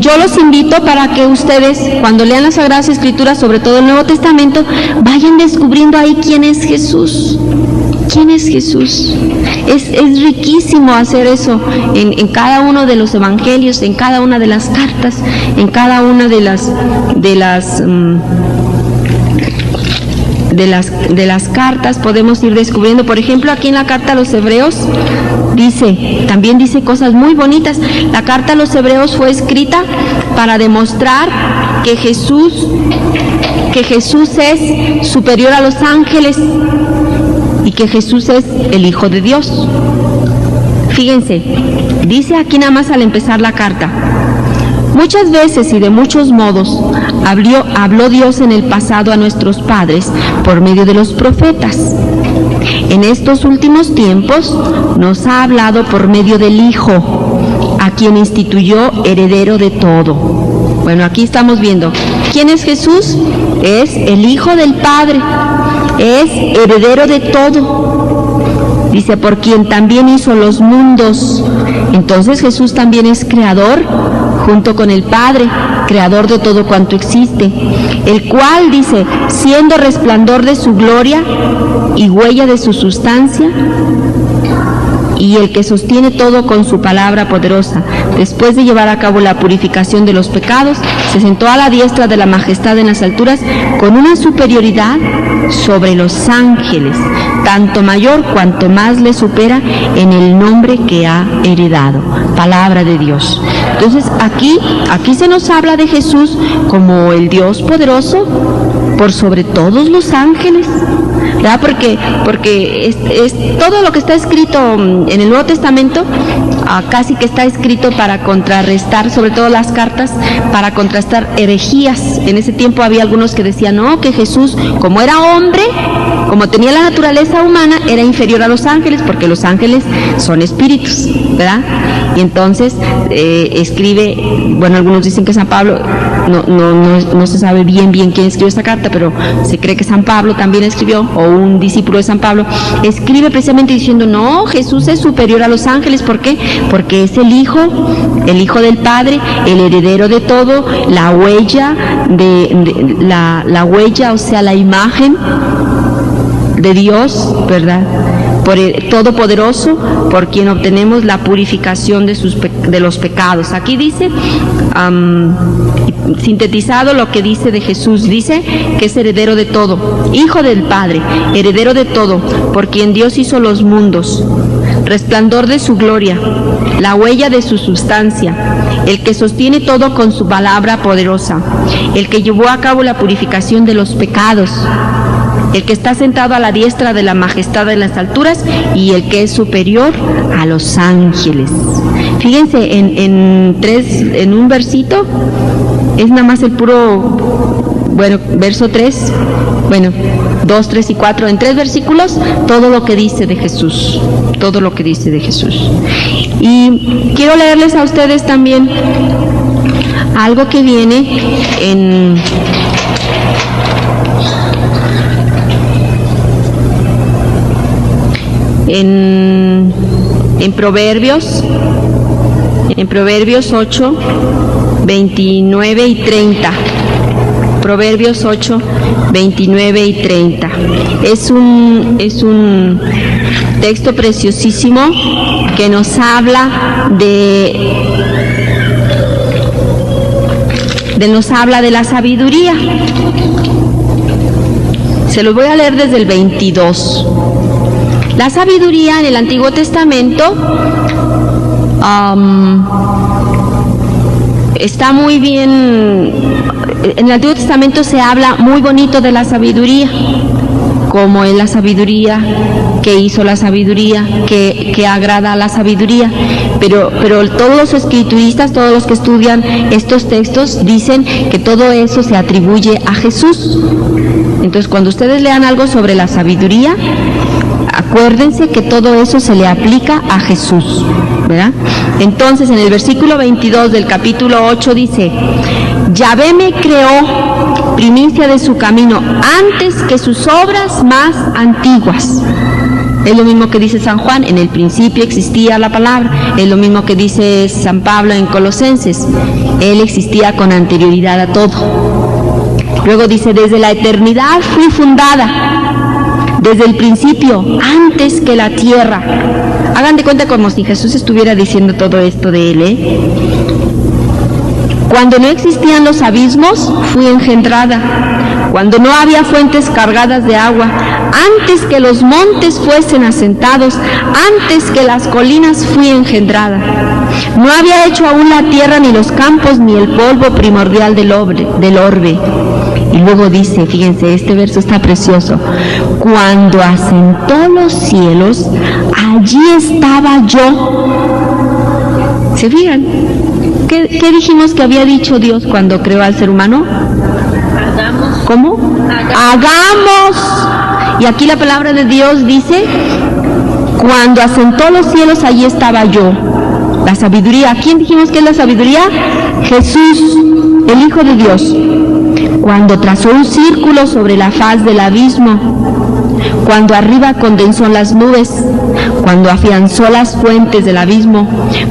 yo los invito para que ustedes, cuando lean las Sagradas Escrituras, sobre todo el Nuevo Testamento, vayan descubriendo ahí quién es Jesús. ¿Quién es Jesús? Es riquísimo hacer eso en cada uno de los evangelios, en cada una de las cartas, en cada una de las cartas podemos ir descubriendo. Por ejemplo, aquí en la carta a los Hebreos también dice cosas muy bonitas. La carta a los Hebreos fue escrita para demostrar que Jesús es superior a los ángeles y que Jesús es el Hijo de Dios. Fíjense, dice aquí nada más al empezar la carta: muchas veces y de muchos modos habló Dios en el pasado a nuestros padres por medio de los profetas. En estos últimos tiempos nos ha hablado por medio del Hijo, a quien instituyó heredero de todo. Bueno, aquí estamos viendo quién es Jesús. Es el Hijo del Padre, es heredero de todo. Dice, por quien también hizo los mundos. Entonces Jesús también es creador junto con el Padre, creador de todo cuanto existe, el cual, dice, siendo resplandor de su gloria y huella de su sustancia, y el que sostiene todo con su palabra poderosa, después de llevar a cabo la purificación de los pecados, se sentó a la diestra de la majestad en las alturas, con una superioridad sobre los ángeles, tanto mayor cuanto más le supera en el nombre que ha heredado. Palabra de Dios. Entonces aquí se nos habla de Jesús como el Dios poderoso por sobre todos los ángeles, ¿verdad? Porque es todo lo que está escrito en el Nuevo Testamento, casi que está escrito para contrarrestar, sobre todo las cartas, para contrastar herejías. En ese tiempo había algunos que decían, no, que Jesús, como era hombre, como tenía la naturaleza humana, era inferior a los ángeles, porque los ángeles son espíritus, ¿verdad? Y entonces escribe, bueno, algunos dicen que San Pablo, no se sabe bien quién escribió esta carta, pero se cree que San Pablo también escribió, o un discípulo de San Pablo, escribe precisamente diciendo, no, Jesús es superior a los ángeles. ¿Por qué? Porque es el Hijo del Padre, el heredero de todo, la huella, la huella, o sea, la imagen de Dios, ¿verdad? Por el Todopoderoso, por quien obtenemos la purificación de los pecados. Aquí dice, sintetizado lo que dice de Jesús, dice que es heredero de todo, Hijo del Padre, heredero de todo, por quien Dios hizo los mundos, resplandor de su gloria, la huella de su sustancia, el que sostiene todo con su palabra poderosa, el que llevó a cabo la purificación de los pecados, el que está sentado a la diestra de la majestad en las alturas y el que es superior a los ángeles. Fíjense, en un versito, es nada más el puro, bueno, verso 3, bueno, 2, 3 y 4, en 3 versículos, todo lo que dice de Jesús, todo lo que dice de Jesús. Y quiero leerles a ustedes también algo que viene en Proverbios 8, 29 y 30. Proverbios 8, 29 y 30. Es un texto preciosísimo que nos habla nos habla de la sabiduría. Se los voy a leer desde el 22. La sabiduría en el Antiguo Testamento está muy bien. En el Antiguo Testamento se habla muy bonito de la sabiduría, como es la sabiduría, que hizo la sabiduría, que agrada a la sabiduría, pero todos los escrituristas, todos los que estudian estos textos, dicen que todo eso se atribuye a Jesús. Entonces, cuando ustedes lean algo sobre la sabiduría, acuérdense que todo eso se le aplica a Jesús, ¿verdad? Entonces, en el versículo 22 del capítulo 8 dice, Yahvé me creó primicia de su camino antes que sus obras más antiguas. Es lo mismo que dice San Juan, en el principio existía la palabra. Es lo mismo que dice San Pablo en Colosenses, Él existía con anterioridad a todo. Luego dice, desde la eternidad fui fundada, desde el principio, antes que la tierra. Hagan de cuenta como si Jesús estuviera diciendo todo esto de Él, Cuando no existían los abismos, fui engendrada. Cuando no había fuentes cargadas de agua, antes que los montes fuesen asentados, antes que las colinas fui engendrada. No había hecho aún la tierra, ni los campos, ni el polvo primordial del orbe. Y luego dice, fíjense, este verso está precioso. Cuando asentó los cielos, allí estaba yo. ¿Se fijan? ¿Qué dijimos que había dicho Dios cuando creó al ser humano? Hagamos. ¿Cómo? Hagamos. Y aquí la palabra de Dios dice, cuando asentó los cielos, allí estaba yo. La sabiduría. ¿Quién dijimos que es la sabiduría? Jesús, el Hijo de Dios. Cuando trazó un círculo sobre la faz del abismo, cuando arriba condensó las nubes, cuando afianzó las fuentes del abismo,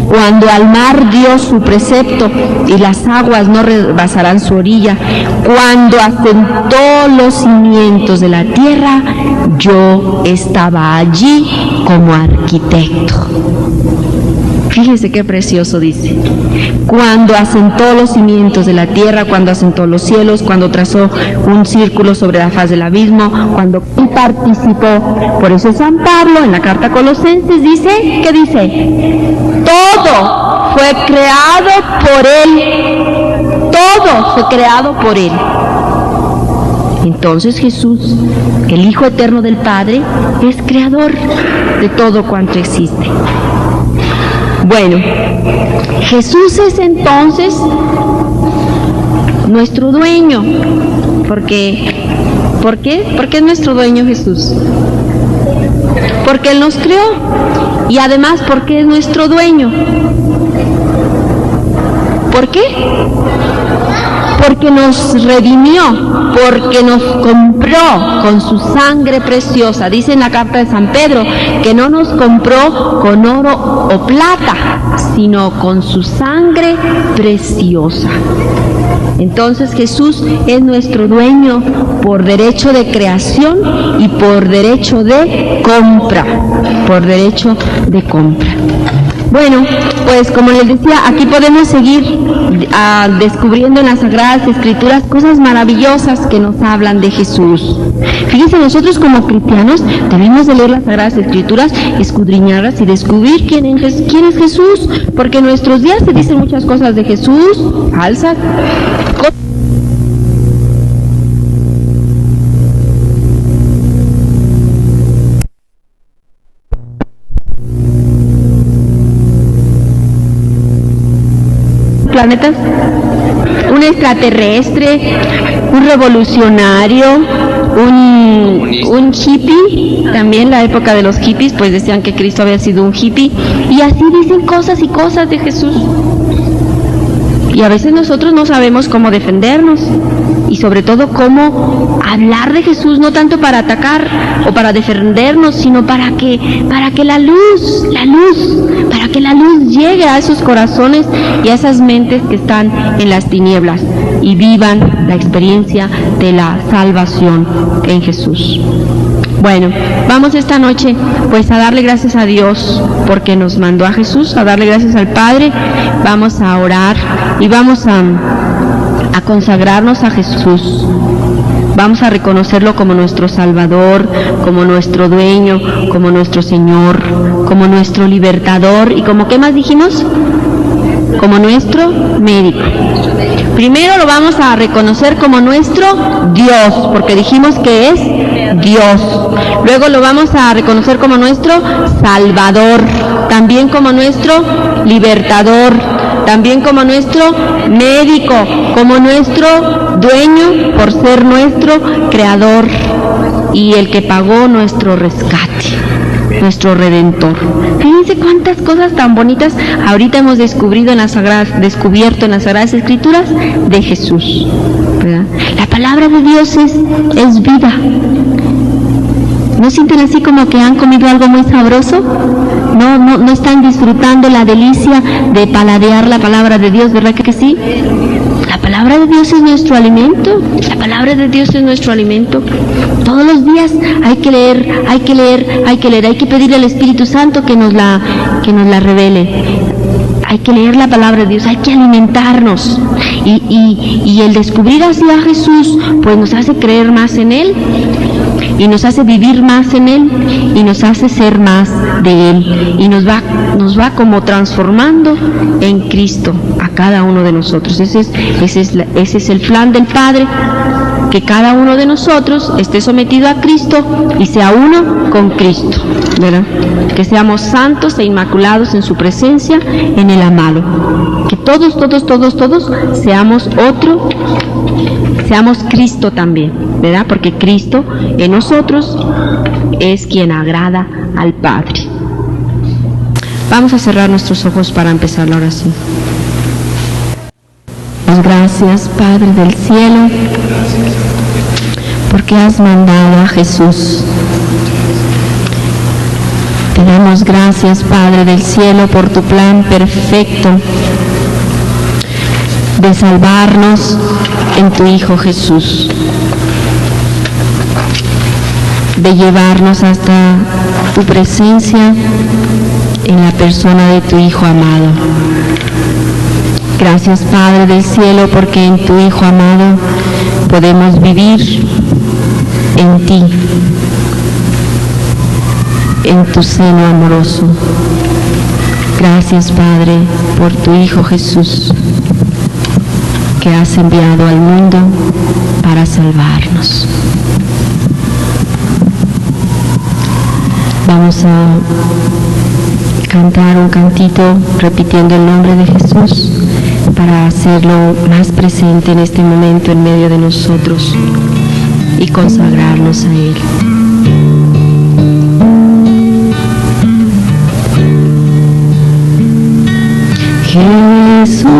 cuando al mar dio su precepto y las aguas no rebasarán su orilla, cuando asentó los cimientos de la tierra, yo estaba allí como arquitecto. Fíjense qué precioso dice. Cuando asentó los cimientos de la tierra, cuando asentó los cielos, cuando trazó un círculo sobre la faz del abismo, cuando participó. Por eso San Pablo en la carta a Colosenses dice, ¿qué dice? Todo fue creado por Él. Todo fue creado por Él. Entonces Jesús, el Hijo eterno del Padre, es creador de todo cuanto existe. Bueno, Jesús es entonces nuestro dueño, porque ¿Por qué? Porque es nuestro dueño Jesús. Porque Él nos creó y además porque es nuestro dueño. ¿Por qué? Porque nos redimió, porque nos compró con su sangre preciosa. Dice en la carta de San Pedro que no nos compró con oro o plata, sino con su sangre preciosa. Entonces Jesús es nuestro dueño por derecho de creación y por derecho de compra. Por derecho de compra. Bueno, pues como les decía, aquí podemos seguir descubriendo en las Sagradas Escrituras cosas maravillosas que nos hablan de Jesús. Fíjense, nosotros como cristianos debemos de leer las Sagradas Escrituras, escudriñarlas y descubrir quién es Jesús, porque en nuestros días se dicen muchas cosas de Jesús, falsas. Planetas, un extraterrestre, un revolucionario, un hippie, también la época de los hippies, pues decían que Cristo había sido un hippie, y así dicen cosas y cosas de Jesús. Y a veces nosotros no sabemos cómo defendernos, y sobre todo cómo hablar de Jesús, no tanto para atacar o para defendernos, sino para que la luz llegue a esos corazones y a esas mentes que están en las tinieblas y vivan la experiencia de la salvación en Jesús. Bueno, vamos esta noche pues a darle gracias a Dios porque nos mandó a Jesús, a darle gracias al Padre. Vamos a orar y vamos a consagrarnos a Jesús. Vamos a reconocerlo como nuestro Salvador, como nuestro dueño, como nuestro Señor, como nuestro libertador y como, ¿qué más dijimos? Como nuestro médico. Primero lo vamos a reconocer como nuestro Dios, porque dijimos que es Dios. Luego lo vamos a reconocer como nuestro Salvador, también como nuestro libertador, también como nuestro médico, como nuestro dueño por ser nuestro creador y el que pagó nuestro rescate, nuestro redentor. Fíjense cuántas cosas tan bonitas ahorita hemos descubierto en las Sagradas Escrituras de Jesús, ¿verdad? La palabra de Dios es vida. ¿No sienten así como que han comido algo muy sabroso? ¿No están disfrutando la delicia de paladear la palabra de Dios, verdad que sí? La palabra de Dios es nuestro alimento. La palabra de Dios es nuestro alimento. Todos los días hay que leer, hay que pedirle al Espíritu Santo que nos la revele. Hay que leer la palabra de Dios, hay que alimentarnos. Y el descubrir así a Jesús, pues nos hace creer más en Él, y nos hace vivir más en Él, y nos hace ser más de Él, y nos va como transformando en Cristo a cada uno de nosotros. Ese es el plan del Padre, que cada uno de nosotros esté sometido a Cristo y sea uno con Cristo, ¿verdad? Que seamos santos e inmaculados en su presencia, en el amado. Que todos seamos Cristo también, ¿verdad? Porque Cristo en nosotros es quien agrada al Padre. Vamos a cerrar nuestros ojos para empezar la oración. Gracias, Padre del cielo, porque has mandado a Jesús. Te damos gracias, Padre del cielo, por tu plan perfecto de salvarnos en tu Hijo Jesús, de llevarnos hasta tu presencia en la persona de tu Hijo amado. Gracias, Padre del cielo, porque en tu Hijo amado podemos vivir en ti, en tu seno amoroso. Gracias, Padre, por tu Hijo Jesús, que has enviado al mundo para salvarnos. Vamos a cantar un cantito repitiendo el nombre de Jesús para hacerlo más presente en este momento en medio de nosotros. y consagrarnos a Él. Jesús.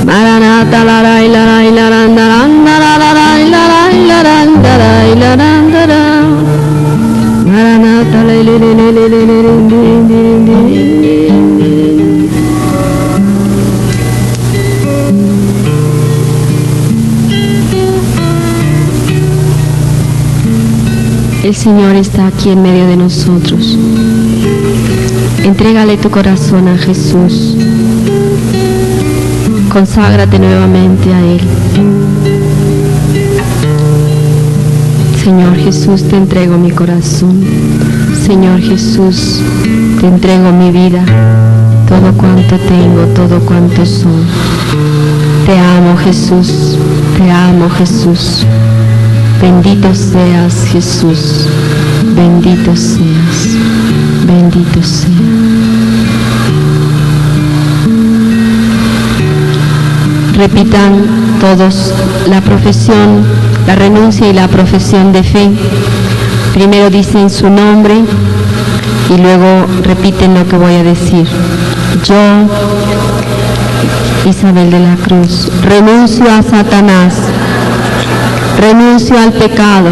Maranatha, la la la la la la la la la la la la la. Maranatha, la la la la la la. El Señor está aquí en medio de nosotros. Entrégale tu corazón a Jesús. Conságrate nuevamente a Él. Señor Jesús, te entrego mi corazón. Señor Jesús, te entrego mi vida, todo cuanto tengo, todo cuanto soy. Te amo, Jesús, te amo, Jesús. Bendito seas, Jesús, bendito seas, bendito seas. Repitan todos la profesión, la renuncia y la profesión de fe. Primero dicen su nombre y luego repiten lo que voy a decir. Yo, Isabel de la Cruz, renuncio a Satanás, renuncio al pecado,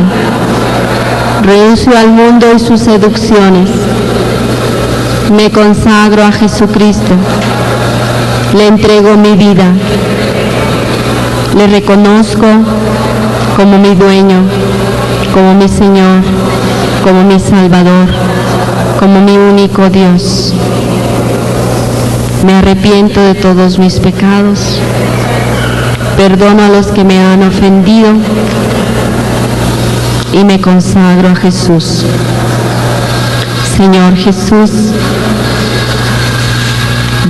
renuncio al mundo y sus seducciones. Me consagro a Jesucristo, le entrego mi vida. Le reconozco como mi dueño, como mi Señor, como mi Salvador, como mi único Dios. Me arrepiento de todos mis pecados, perdono a los que me han ofendido y me consagro a Jesús. Señor Jesús,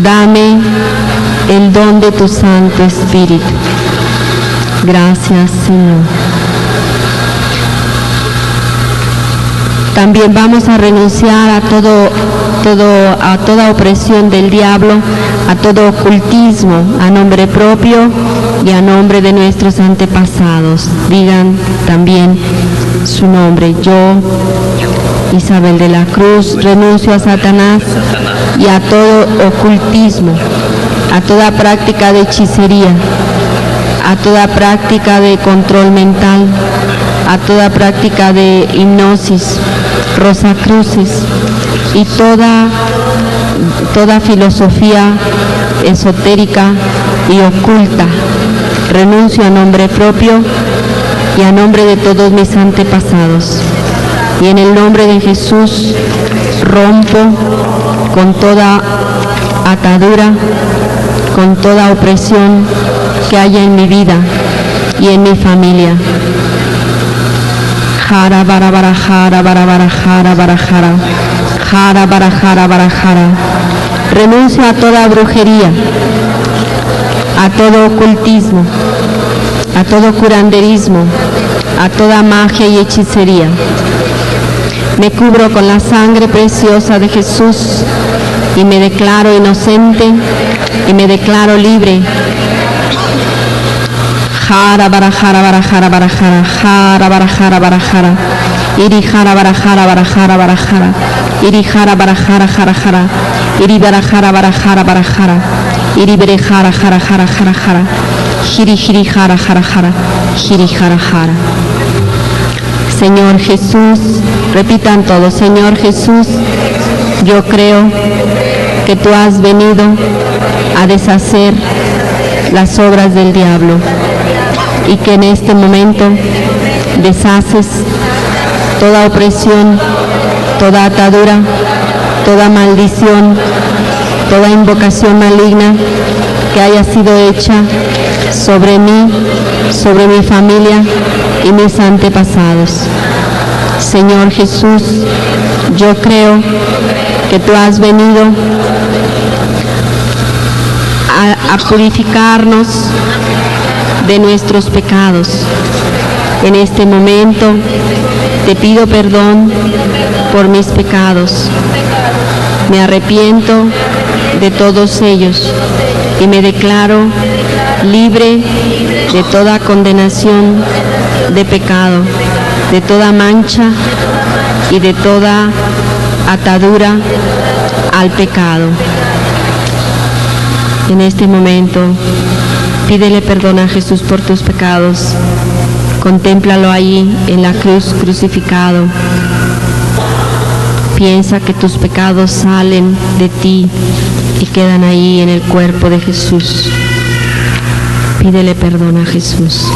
dame el don de tu Santo Espíritu. Gracias, Señor. También vamos a renunciar a toda opresión del diablo, a todo ocultismo, a nombre propio y a nombre de nuestros antepasados. Digan también su nombre. Yo, Isabel de la Cruz, renuncio a Satanás y a todo ocultismo, a toda práctica de hechicería, a toda práctica de control mental, a toda práctica de hipnosis, rosacruces y toda filosofía esotérica y oculta. Renuncio a nombre propio y a nombre de todos mis antepasados. Y en el nombre de Jesús rompo con toda atadura, con toda opresión que haya en mi vida y en mi familia. Jara bara bara jara bara bara jara bara jara. Jara bara jara bara jara. Renuncio a toda brujería, a todo ocultismo, a todo curanderismo, a toda magia y hechicería. Me cubro con la sangre preciosa de Jesús y me declaro inocente y me declaro libre. Jara bara jara bara jara bara jara. Jara bara jara bara jara. Iri jara bara jara bara jara bara jara. Iri jara bara jara jara jara. Iri bara jara bara jara bara jara. Iri bere jara jara jara jara jara. Jiri jiri jara jara jara. Jiri jara jara. Señor Jesús, repitan todos, Señor Jesús, yo creo que tú has venido a deshacer las obras del diablo y que en este momento deshaces toda opresión, toda atadura, toda maldición, toda invocación maligna que haya sido hecha sobre mí, sobre mi familia y mis antepasados. Señor Jesús, yo creo que tú has venido a purificarnos de nuestros pecados. En este momento te pido perdón por mis pecados. Me arrepiento de todos ellos y me declaro libre de toda condenación de pecado, de toda mancha y de toda atadura al pecado. En este momento, pídele perdón a Jesús por tus pecados. Contémplalo ahí en la cruz crucificado. Piensa que tus pecados salen de ti y quedan ahí en el cuerpo de Jesús. Pídele perdón a Jesús.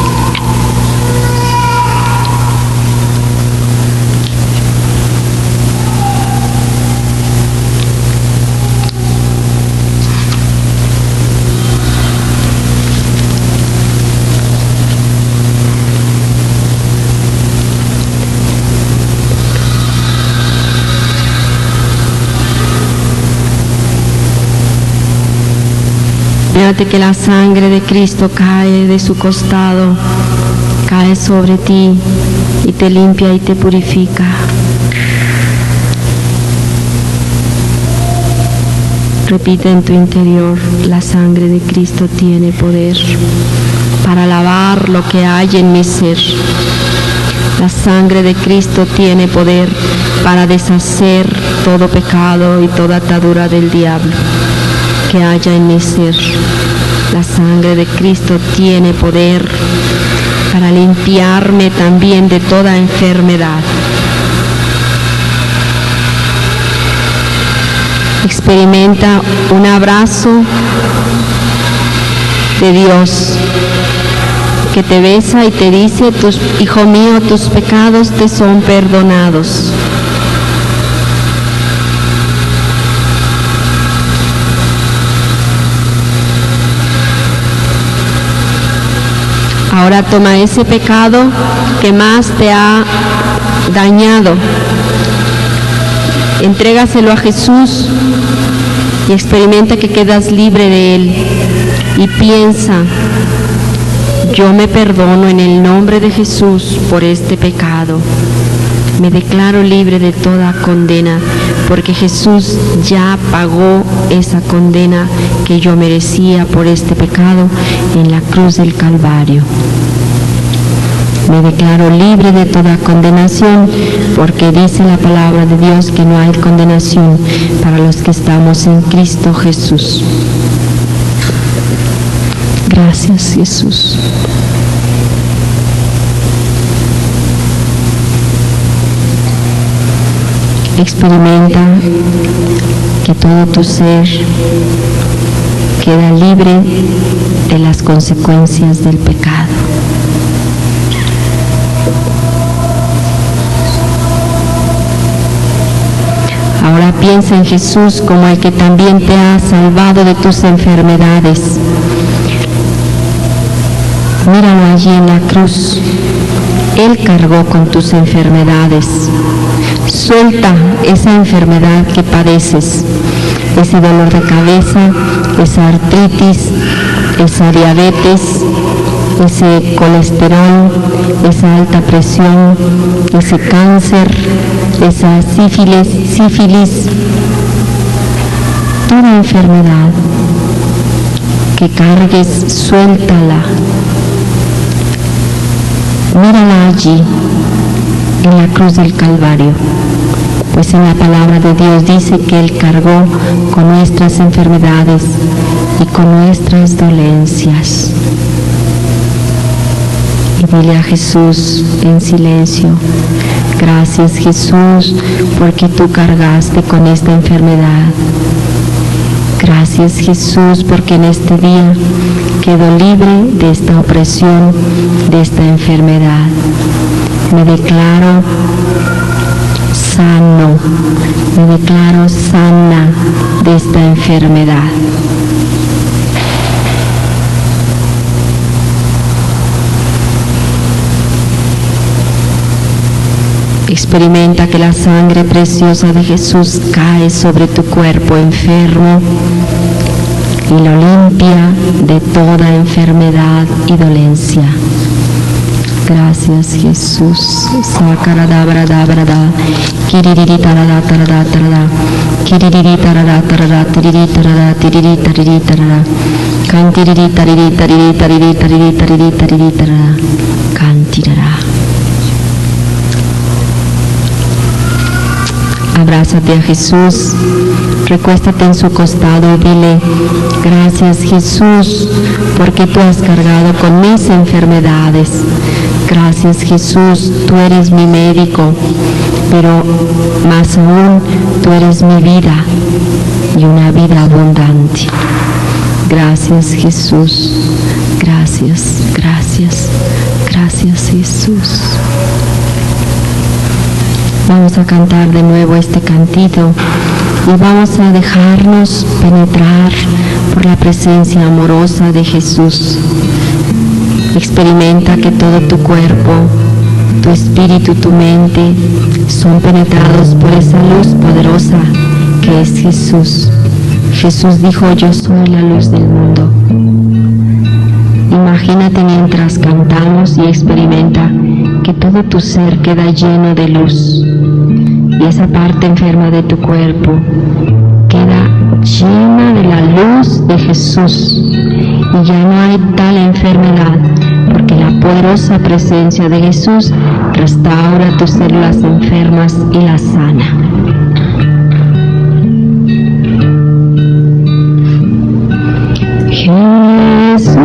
Fíjate que la sangre de Cristo cae de su costado, cae sobre ti y te limpia y te purifica. Repite en tu interior, la sangre de Cristo tiene poder para lavar lo que hay en mi ser. La sangre de Cristo tiene poder para deshacer todo pecado y toda atadura del diablo que haya en mi ser. La sangre de Cristo tiene poder para limpiarme también de toda enfermedad. Experimenta un abrazo de Dios que te besa y te dice: hijo mío, tus pecados te son perdonados. Ahora toma ese pecado que más te ha dañado, entrégaselo a Jesús y experimenta que quedas libre de él. Y piensa: yo me perdono en el nombre de Jesús por este pecado. Me declaro libre de toda condena, porque Jesús ya pagó esa condena que yo merecía por este pecado en la cruz del Calvario. Me declaro libre de toda condenación, porque dice la palabra de Dios que no hay condenación para los que estamos en Cristo Jesús. Gracias, Jesús. Experimenta que todo tu ser queda libre de las consecuencias del pecado. Ahora piensa en Jesús como el que también te ha salvado de tus enfermedades. Míralo allí en la cruz. Él cargó con tus enfermedades. Suelta esa enfermedad que padeces, ese dolor de cabeza, esa artritis, esa diabetes, ese colesterol, esa alta presión, ese cáncer, esa sífilis, toda enfermedad que cargues, suéltala. Mírala allí, en la cruz del Calvario, pues en la palabra de Dios dice que Él cargó con nuestras enfermedades y con nuestras dolencias. Y dile a Jesús en silencio: gracias, Jesús, porque tú cargaste con esta enfermedad. Gracias, Jesús, porque en este día quedo libre de esta opresión, de esta enfermedad. Me declaro sano, me declaro sana de esta enfermedad. Experimenta que la sangre preciosa de Jesús cae sobre tu cuerpo enfermo y lo limpia de toda enfermedad y dolencia. Gracias, Jesús. Sacaradabradabradá, kiririritarada, tarada, tarada, kiririritarada, tarada, tiriritarada, tiriritariritarada, cantiriritariritariritariritariritariritariritarada, cantirará. Abrázate a Jesús, recuéstate en su costado y dile: gracias, Jesús, porque tú has cargado con mis enfermedades. Gracias, Jesús, tú eres mi médico, pero más aún tú eres mi vida y una vida abundante. Gracias, Jesús. Gracias, gracias, gracias, Jesús. Vamos a cantar de nuevo este cantito y vamos a dejarnos penetrar por la presencia amorosa de Jesús. Experimenta que todo tu cuerpo, tu espíritu, tu mente son penetrados por esa luz poderosa que es Jesús. Jesús dijo: yo soy la luz del mundo. Imagínate mientras cantamos y experimenta que todo tu ser queda lleno de luz y esa parte enferma de tu cuerpo queda llena de la luz de Jesús y ya no hay tal enfermedad, porque la poderosa presencia de Jesús restaura tus células enfermas y las sana. Jesús.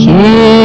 Yeah.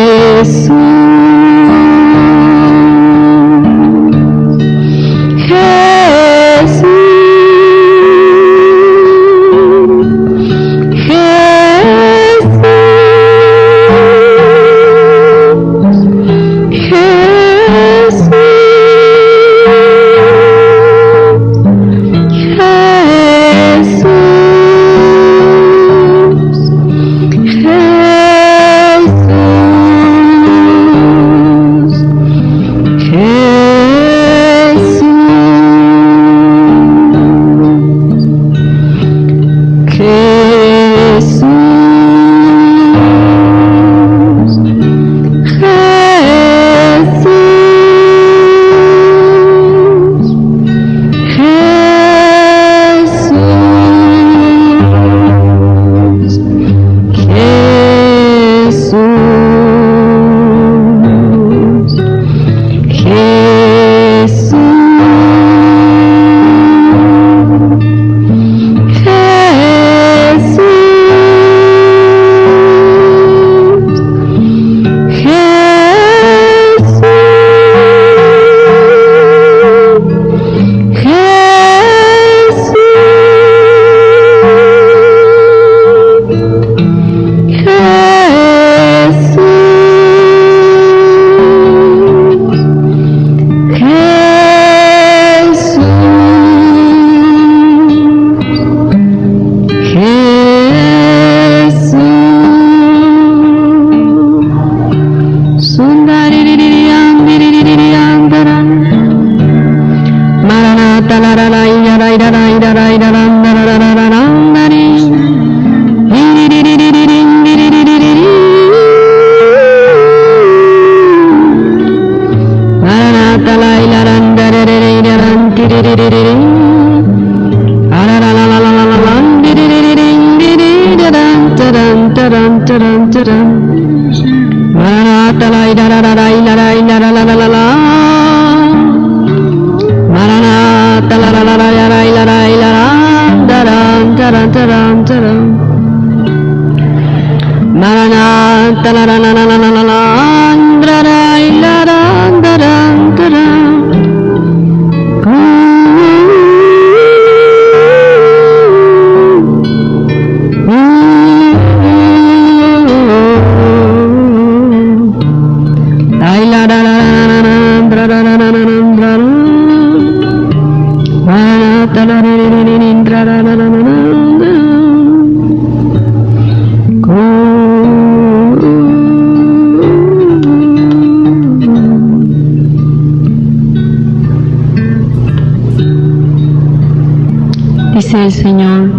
Dice el Señor: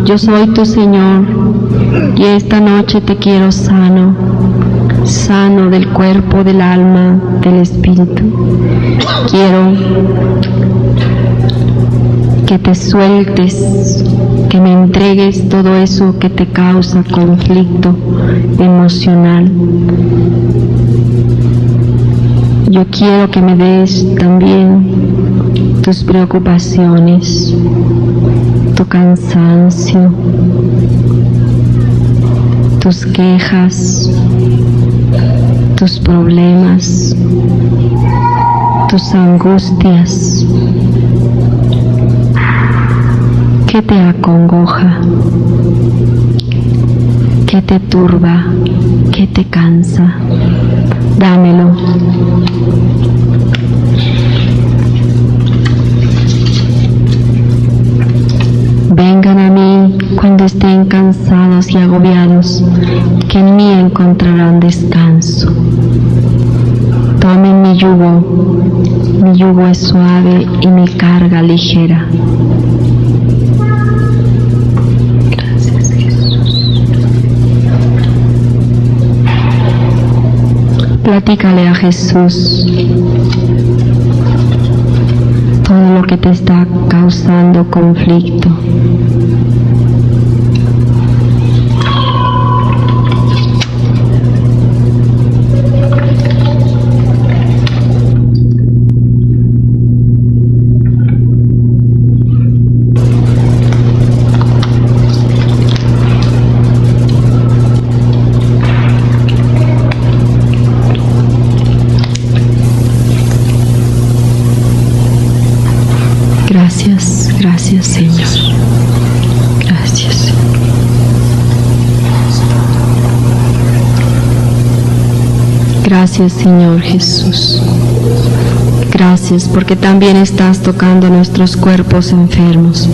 yo soy tu Señor, y esta noche te quiero sano, sano del cuerpo, del alma, del espíritu. Quiero que te sueltes, que me entregues todo eso que te causa conflicto emocional. Yo quiero que me des también tus preocupaciones, tu cansancio, tus quejas, tus problemas, tus angustias. ¿Qué te acongoja? ¿Qué te turba? ¿Qué te cansa? Dámelo. Vengan a mí cuando estén cansados y agobiados, que en mí encontrarán descanso. Tomen mi yugo es suave y mi carga ligera. Gracias, Jesús. Platícale a Jesús todo lo que te está causando conflicto. Gracias, Señor. Gracias. Gracias, Señor Jesús. Gracias porque también estás tocando nuestros cuerpos enfermos.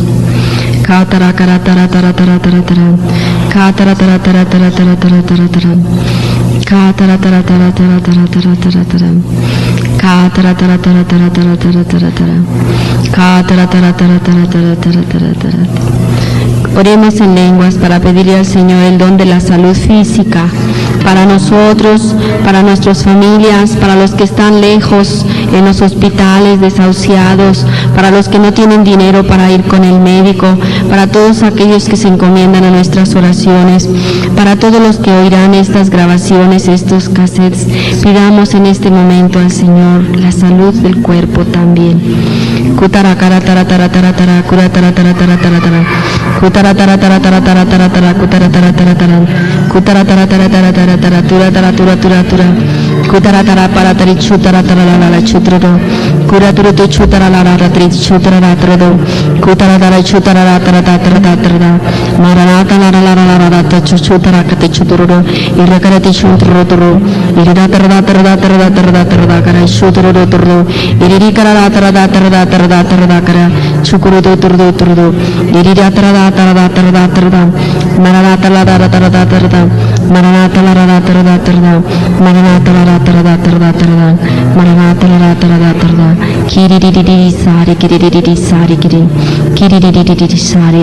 Oremos en lenguas para pedirle al Señor el don de la salud física para nosotros, para nuestras familias, para los que están lejos en los hospitales, desahuciados, para los que no tienen dinero para ir con el médico, para todos aquellos que se encomiendan a nuestras oraciones, para todos los que oirán estas grabaciones, estos cassettes. Pidamos en este momento al Señor la salud del cuerpo también.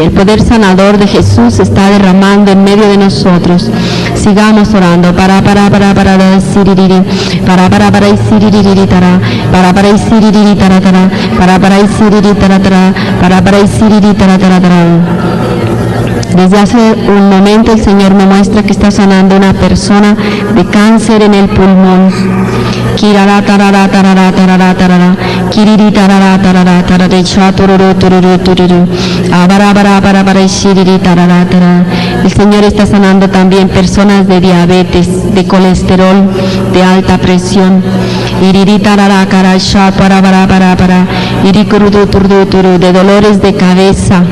El poder sanador de Jesús está derramando en medio de nosotros. Sigamos orando. Desde hace un momento el Señor me muestra que está sanando una persona de cáncer en el pulmón. Kirara tarara tarara tarara tarara, kiriri tarara tarara tarara, chatururu tururu tururu, abara bara bara bara shiriri tarara tarara. El Señor está sanando también personas de diabetes, de colesterol, de alta presión. Iriri tarara kara sha para bara bara bara, iri kurudu tururu tururu, de dolores de cabeza.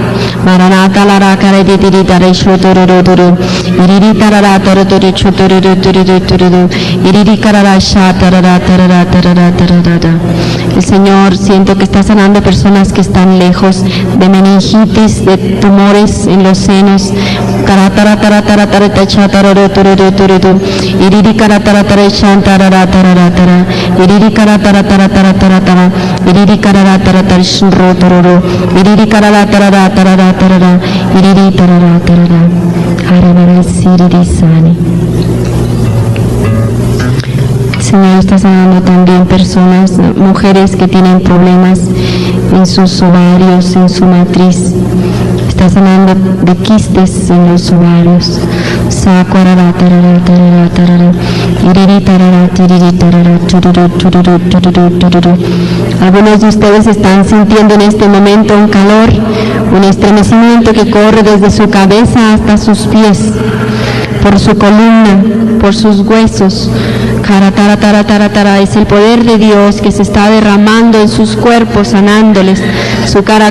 Maranata lara kara di tiri tara shotururu tururu, iriri tarara tururu chutururu tururu tururu, iriri karara sha tarara. El Señor siento que está sanando personas que están lejos de meningitis, de tumores en los senos. Señor está sanando también personas, mujeres que tienen problemas en sus ovarios, en su matriz. Está sanando de quistes en los ovarios. Algunos de ustedes están sintiendo en este momento un calor, un estremecimiento que corre desde su cabeza hasta sus pies, por su columna, por sus huesos. Es el poder de Dios que se está derramando en sus cuerpos, sanándoles. Su cara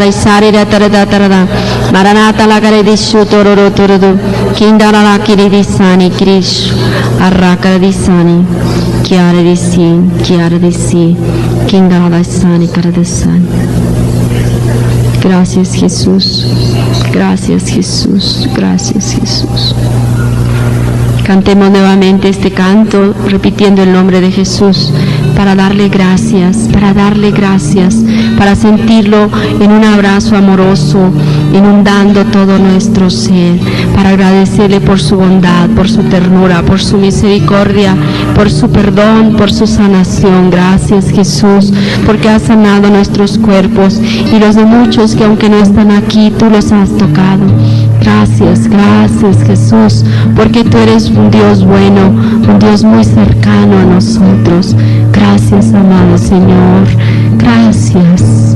y sarira tarada. Maranata la cara de shutororo torodo. Kindara la kiridisani krish. Arraka disani. Kiara disi. Kindara sani cara de sani. Gracias Jesús. Gracias Jesús. Gracias Jesús. Cantemos nuevamente este canto repitiendo el nombre de Jesús para darle gracias, para sentirlo en un abrazo amoroso, inundando todo nuestro ser, para agradecerle por su bondad, por su ternura, por su misericordia, por su perdón, por su sanación. Gracias Jesús, porque has sanado nuestros cuerpos y los de muchos que aunque no están aquí, tú los has tocado. Gracias Jesús, porque tú eres un Dios bueno, un Dios muy cercano a nosotros. Gracias, amado Señor. Gracias.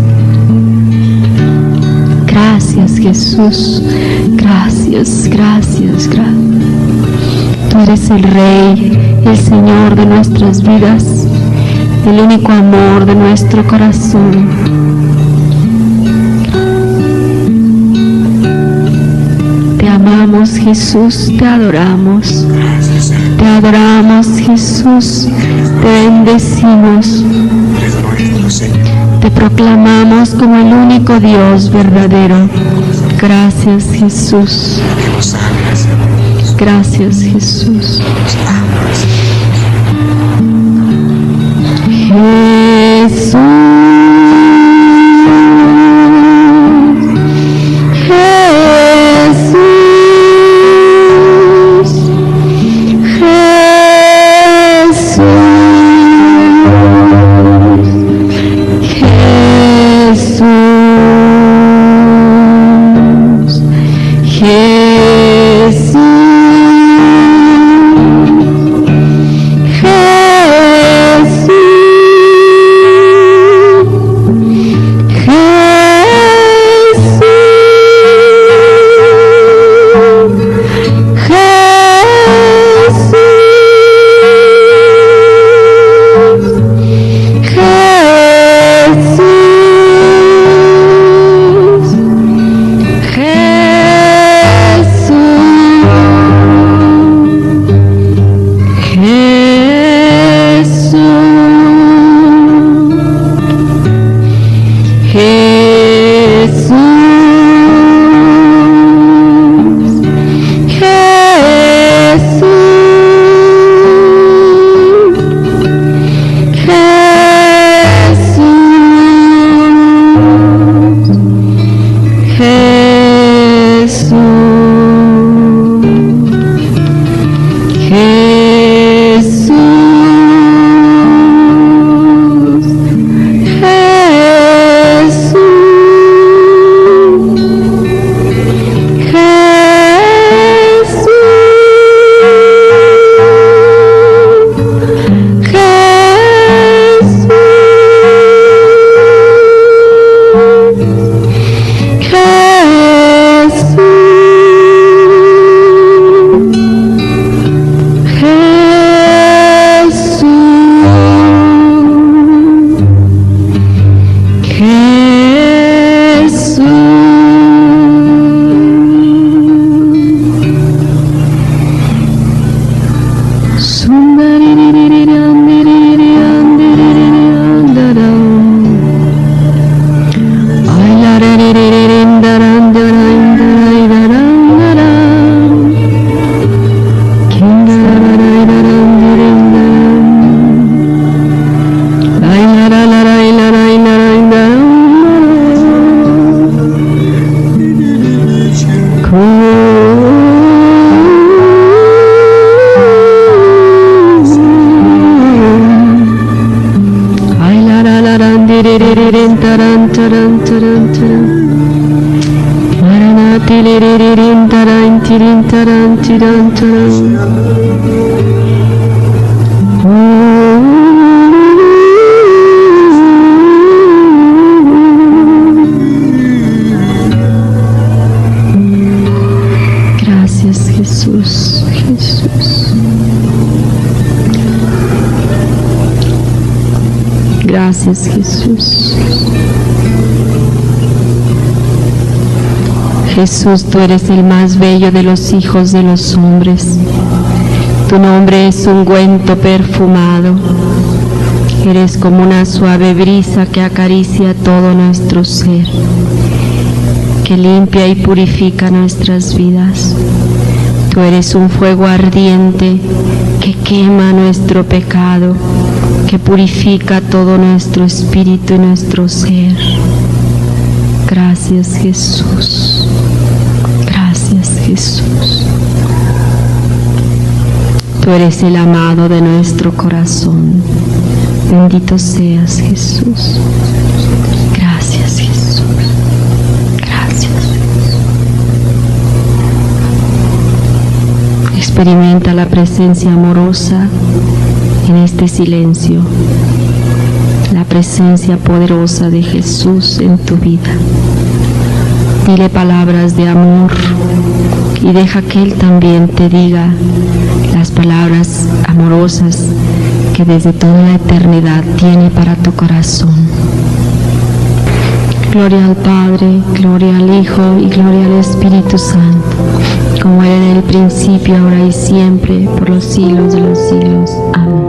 Gracias Jesús. Gracias. Tú eres el Rey, el Señor de nuestras vidas, el único amor de nuestro corazón. Te amamos Jesús, te adoramos Jesús, te bendecimos, te proclamamos como el único Dios verdadero. Gracias Jesús, gracias Jesús. Jesús. Jesús, Gracias, Jesús, Jesús. Gracias, Jesús. Jesús, tú eres el más bello de los hijos de los hombres. Tu nombre es ungüento perfumado. Eres como una suave brisa que acaricia todo nuestro ser, que limpia y purifica nuestras vidas. Tú eres un fuego ardiente que quema nuestro pecado, que purifica todo nuestro espíritu y nuestro ser. Gracias, Jesús. Gracias, Jesús. Tú eres el amado de nuestro corazón. Bendito seas, Jesús. Gracias, Jesús. Gracias. Experimenta la presencia amorosa en este silencio, la presencia poderosa de Jesús en tu vida. Dile palabras de amor y deja que Él también te diga las palabras amorosas que desde toda la eternidad tiene para tu corazón. Gloria al Padre, gloria al Hijo y gloria al Espíritu Santo, como era en el principio, ahora y siempre, por los siglos de los siglos. Amén.